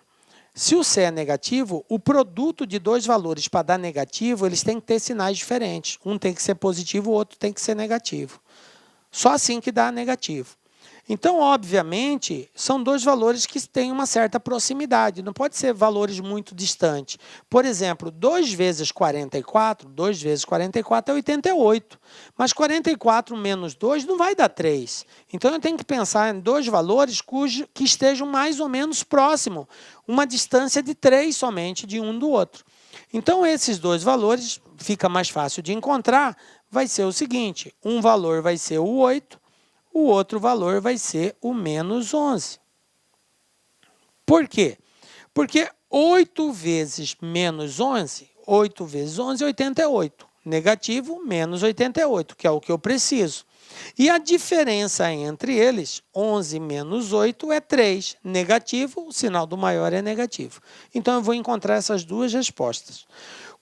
se o C é negativo, o produto de 2 valores para dar negativo, eles têm que ter sinais diferentes. Um tem que ser positivo, o outro tem que ser negativo. Só assim que dá negativo. Então, obviamente, são dois valores que têm uma certa proximidade, não pode ser valores muito distantes. Por exemplo, 2 vezes 44 é 88, mas 44 menos 2 não vai dar 3. Então, eu tenho que pensar em dois valores que estejam mais ou menos próximos, uma distância de 3 somente de um do outro. Então, esses dois valores, fica mais fácil de encontrar, vai ser o seguinte, um valor vai ser o 8, o outro valor vai ser o menos 11. Por quê? Porque 8 vezes menos 11, 8 vezes 11 é 88. Negativo menos 88, que é o que eu preciso. E a diferença entre eles, 11 menos 8 é 3. Negativo, o sinal do maior é negativo. Então, eu vou encontrar essas duas respostas.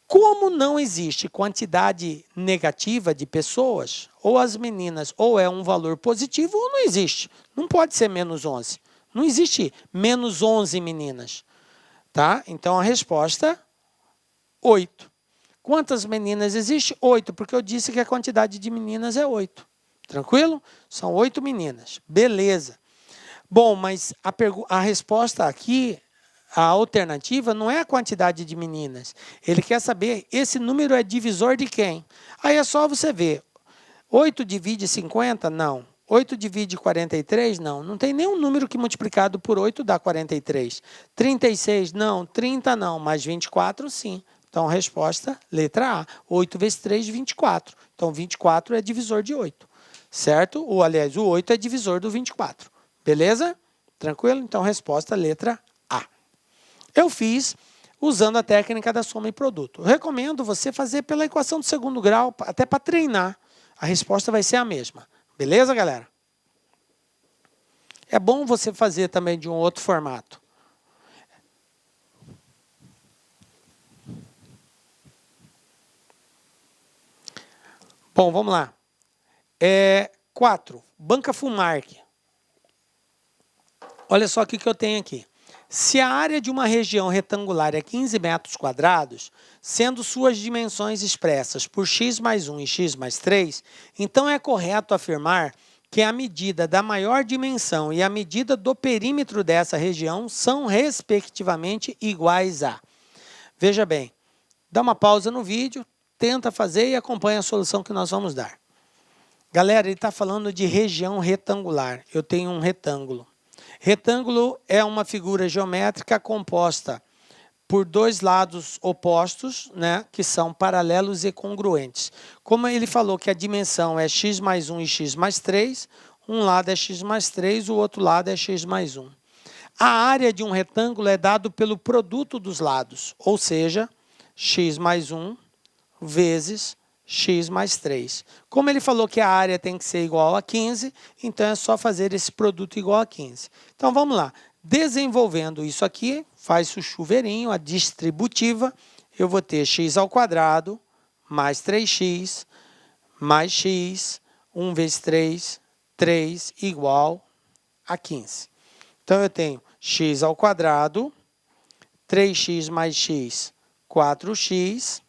Como não existe quantidade negativa de pessoas, ou as meninas ou é um valor positivo ou não existe. Não pode ser menos 11. Não existe menos 11 meninas. Tá? Então, a resposta, 8. Quantas meninas existe? 8, porque eu disse que a quantidade de meninas é 8. Tranquilo? São 8 meninas. Beleza. Bom, mas a resposta aqui, a alternativa, não é a quantidade de meninas. Ele quer saber, esse número é divisor de quem? Aí é só você ver. 8 divide 50? Não. 8 divide 43? Não. Não tem nenhum número que multiplicado por 8 dá 43. 36? Não. 30 não. Mas 24 sim. Então, a resposta, letra A. 8 vezes 3, 24. Então, 24 é divisor de 8. Certo? Ou, aliás, o 8 é divisor do 24. Beleza? Tranquilo? Então, resposta, letra A. Eu fiz usando a técnica da soma e produto. Eu recomendo você fazer pela equação do segundo grau, até para treinar. A resposta vai ser a mesma. Beleza, galera? É bom você fazer também de um outro formato. Bom, vamos lá. 4. Banca Fulmark. Olha só o que eu tenho aqui. Se a área de uma região retangular é 15 metros quadrados, sendo suas dimensões expressas por x mais 1 e x mais 3, então é correto afirmar que a medida da maior dimensão e a medida do perímetro dessa região são, respectivamente, iguais a. Veja bem, dá uma pausa no vídeo, tenta fazer e acompanha a solução que nós vamos dar. Galera, ele está falando de região retangular. Eu tenho um retângulo. Retângulo é uma figura geométrica composta por dois lados opostos, né, que são paralelos e congruentes. Como ele falou que a dimensão é x mais 1 e x mais 3, um lado é x mais 3, o outro lado é x mais 1. A área de um retângulo é dado pelo produto dos lados, ou seja, x mais 1 vezes x mais 3. Como ele falou que a área tem que ser igual a 15, então é só fazer esse produto igual a 15. Então, vamos lá. Desenvolvendo isso aqui, faz o chuveirinho, a distributiva, eu vou ter x ao quadrado mais 3x mais x, 1 vezes 3, 3 igual a 15. Então, eu tenho x ao quadrado, 3x mais x, 4x,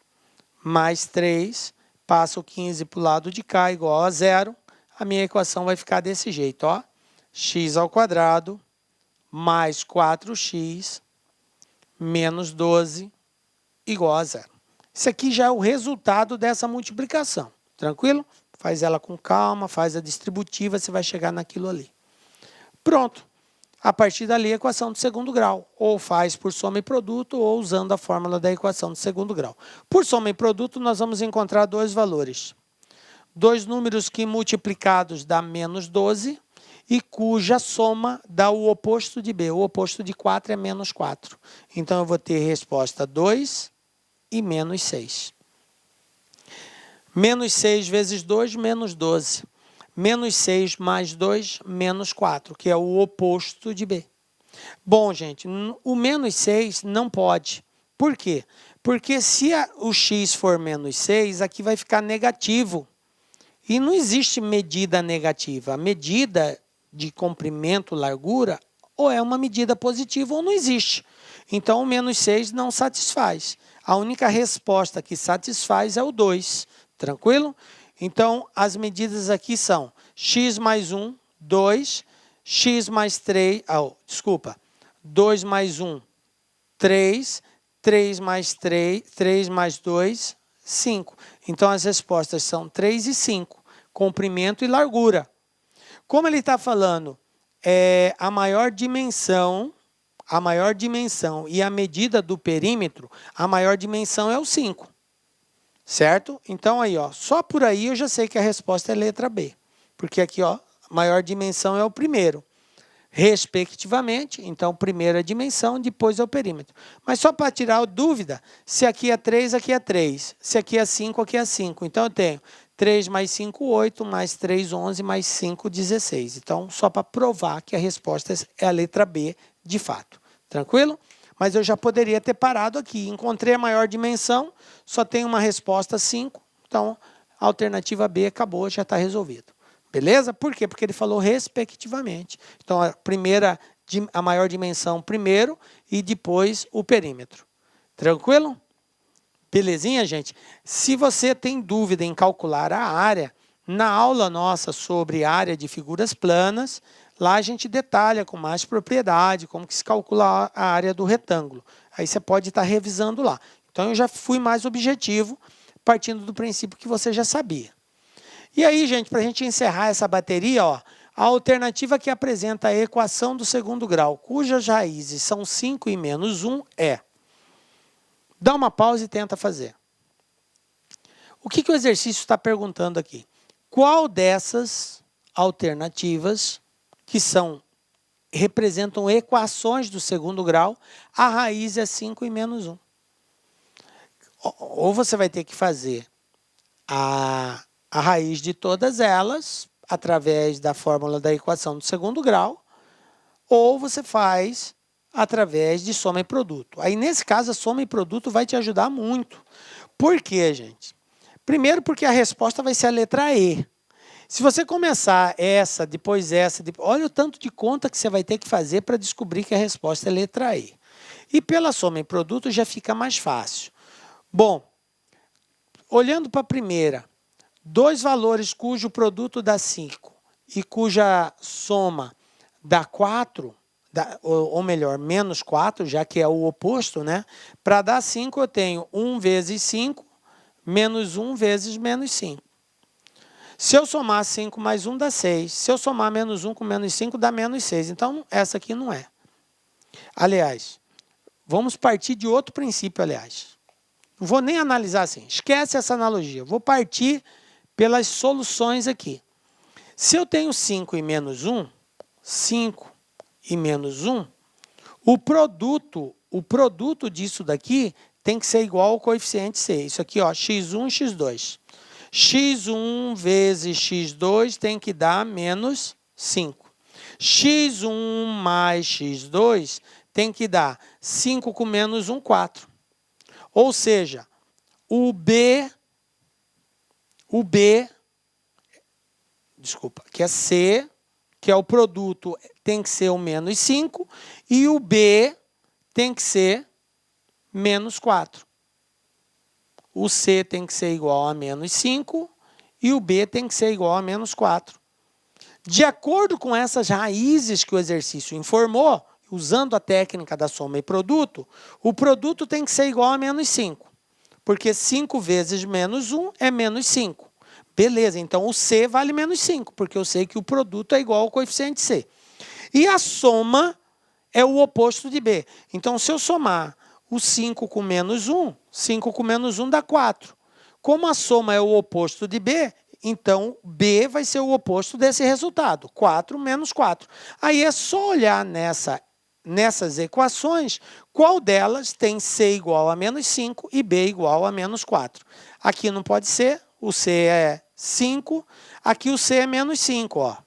mais 3, passo 15 para o lado de cá, igual a 0. A minha equação vai ficar desse jeito, ó. X ao quadrado mais 4x menos 12 igual a 0. Isso aqui já é o resultado dessa multiplicação. Tranquilo? Faz ela com calma, faz a distributiva, você vai chegar naquilo ali. Pronto. A partir dali, a equação do segundo grau. Ou faz por soma e produto, ou usando a fórmula da equação do segundo grau. Por soma e produto, nós vamos encontrar dois valores. Dois números que multiplicados dá menos 12 e cuja soma dá o oposto de B. O oposto de 4 é menos 4. Então, eu vou ter resposta 2 e menos 6. Menos 6 vezes 2, menos 12. Menos 6 mais 2, menos 4, que é o oposto de B. Bom, gente, o menos 6 não pode. Por quê? Porque se o x for menos 6, aqui vai ficar negativo. E não existe medida negativa. A medida de comprimento, largura, ou é uma medida positiva ou não existe. Então, o menos 6 não satisfaz. A única resposta que satisfaz é o 2. Tranquilo? Então, as medidas aqui são x mais 1, 2, x mais 3, desculpa, 2 mais 1, 3, 3 mais 3, 3 mais 2, 5. Então, as respostas são 3 e 5, comprimento e largura. Como ele está falando, a maior dimensão e a medida do perímetro, a maior dimensão é o 5, certo? Então, aí, ó, só por aí eu já sei que a resposta é letra B, porque aqui, ó, a maior dimensão é o primeiro, respectivamente. Então, primeiro é a dimensão, depois é o perímetro. Mas só para tirar a dúvida, se aqui é 3, aqui é 3. Se aqui é 5, aqui é 5. Então, eu tenho 3 mais 5, 8, mais 3, 11, mais 5, 16. Então, só para provar que a resposta é a letra B, de fato. Tranquilo? Mas eu já poderia ter parado aqui. Encontrei a maior dimensão, só tem uma resposta 5. Então, a alternativa B acabou, já está resolvido. Beleza? Por quê? Porque ele falou respectivamente. Então, a maior dimensão primeiro e depois o perímetro. Tranquilo? Belezinha, gente? Se você tem dúvida em calcular a área, na aula nossa sobre área de figuras planas, lá a gente detalha com mais propriedade como que se calcula a área do retângulo. Aí você pode estar revisando lá. Então, eu já fui mais objetivo, partindo do princípio que você já sabia. E aí, gente, para a gente encerrar essa bateria, ó, a alternativa que apresenta a equação do segundo grau, cujas raízes são 5 e menos 1, é... Dá uma pausa e tenta fazer. O que o exercício está perguntando aqui? Qual dessas alternativas, que representam equações do segundo grau, a raiz é 5 e menos 1? Ou você vai ter que fazer a raiz de todas elas, através da fórmula da equação do segundo grau, ou você faz através de soma e produto. Aí, nesse caso, a soma e produto vai te ajudar muito. Por quê, gente? Primeiro, porque a resposta vai ser a letra E. Se você começar essa, depois essa, olha o tanto de conta que você vai ter que fazer para descobrir que a resposta é a letra E. E pela soma e produto já fica mais fácil. Bom, olhando para a primeira, dois valores cujo produto dá 5 e cuja soma dá 4, ou melhor, menos 4, já que é o oposto, né? Para dar 5, eu tenho 1 vezes 5, menos 1 vezes menos 5. Se eu somar 5 mais 1, dá 6. Se eu somar menos 1 com menos 5, dá menos 6. Então, essa aqui não é. Aliás, vamos partir de outro princípio, aliás. Não vou nem analisar assim. Esquece essa analogia. Vou partir pelas soluções aqui. Se eu tenho 5 e menos 1, 5 e menos 1, o produto disso daqui tem que ser igual ao coeficiente C. Isso aqui, ó, x1 e x2. x1 vezes x2 tem que dar menos 5. x1 mais x2 tem que dar 5 com menos 1, 4. Ou seja, que é C, que é o produto, tem que ser o menos 5, e o B tem que ser menos 4. O C tem que ser igual a menos 5 e o B tem que ser igual a menos 4. De acordo com essas raízes que o exercício informou, usando a técnica da soma e produto, o produto tem que ser igual a menos 5. Porque 5 vezes menos 1 é menos 5. Beleza, então o C vale menos 5, porque eu sei que o produto é igual ao coeficiente C. E a soma é o oposto de B. Então, se eu somar o 5 com menos 1, 5 com menos 1 dá 4. Como a soma é o oposto de B, então B vai ser o oposto desse resultado, 4 menos 4. Aí é só olhar nessas equações, qual delas tem C igual a menos 5 e B igual a menos 4. Aqui não pode ser, o C é 5, aqui o C é menos 5, ó.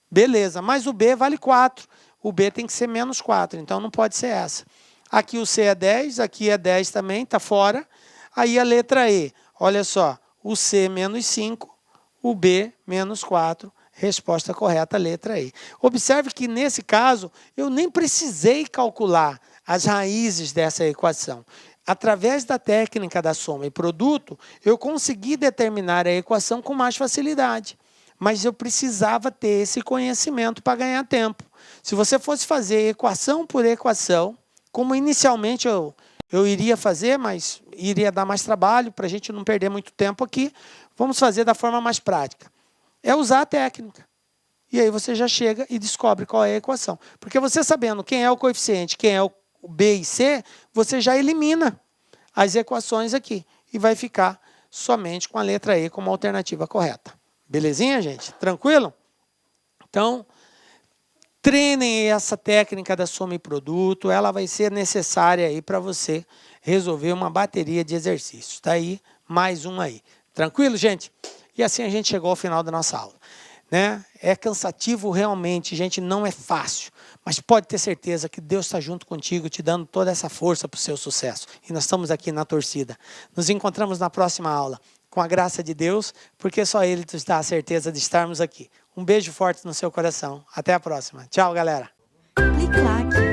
Beleza, mas o B vale 4. O B tem que ser menos 4, então não pode ser essa. Aqui o C é 10, aqui é 10 também, está fora. Aí a letra E, olha só, o C menos 5, o B menos 4. Resposta correta, letra E. Observe que, nesse caso, eu nem precisei calcular as raízes dessa equação. Através da técnica da soma e produto, eu consegui determinar a equação com mais facilidade. mas eu precisava ter esse conhecimento para ganhar tempo. Se você fosse fazer equação por equação, como inicialmente eu iria fazer, mas iria dar mais trabalho para a gente não perder muito tempo aqui, vamos fazer da forma mais prática. É usar a técnica. E aí você já chega e descobre qual é a equação. Porque você sabendo quem é o coeficiente, quem é o B e C, você já elimina as equações aqui. E vai ficar somente com a letra E como alternativa correta. Belezinha, gente? Tranquilo? Então, treinem essa técnica da soma e produto. Ela vai ser necessária aí para você resolver uma bateria de exercícios. Tá aí, mais um aí. Tranquilo, gente? E assim a gente chegou ao final da nossa aula. Né? É cansativo realmente, gente, não é fácil. Mas pode ter certeza que Deus está junto contigo, te dando toda essa força para o seu sucesso. E nós estamos aqui na torcida. Nos encontramos na próxima aula, com a graça de Deus, porque só Ele nos dá a certeza de estarmos aqui. Um beijo forte no seu coração. Até a próxima. Tchau, galera. Clique like.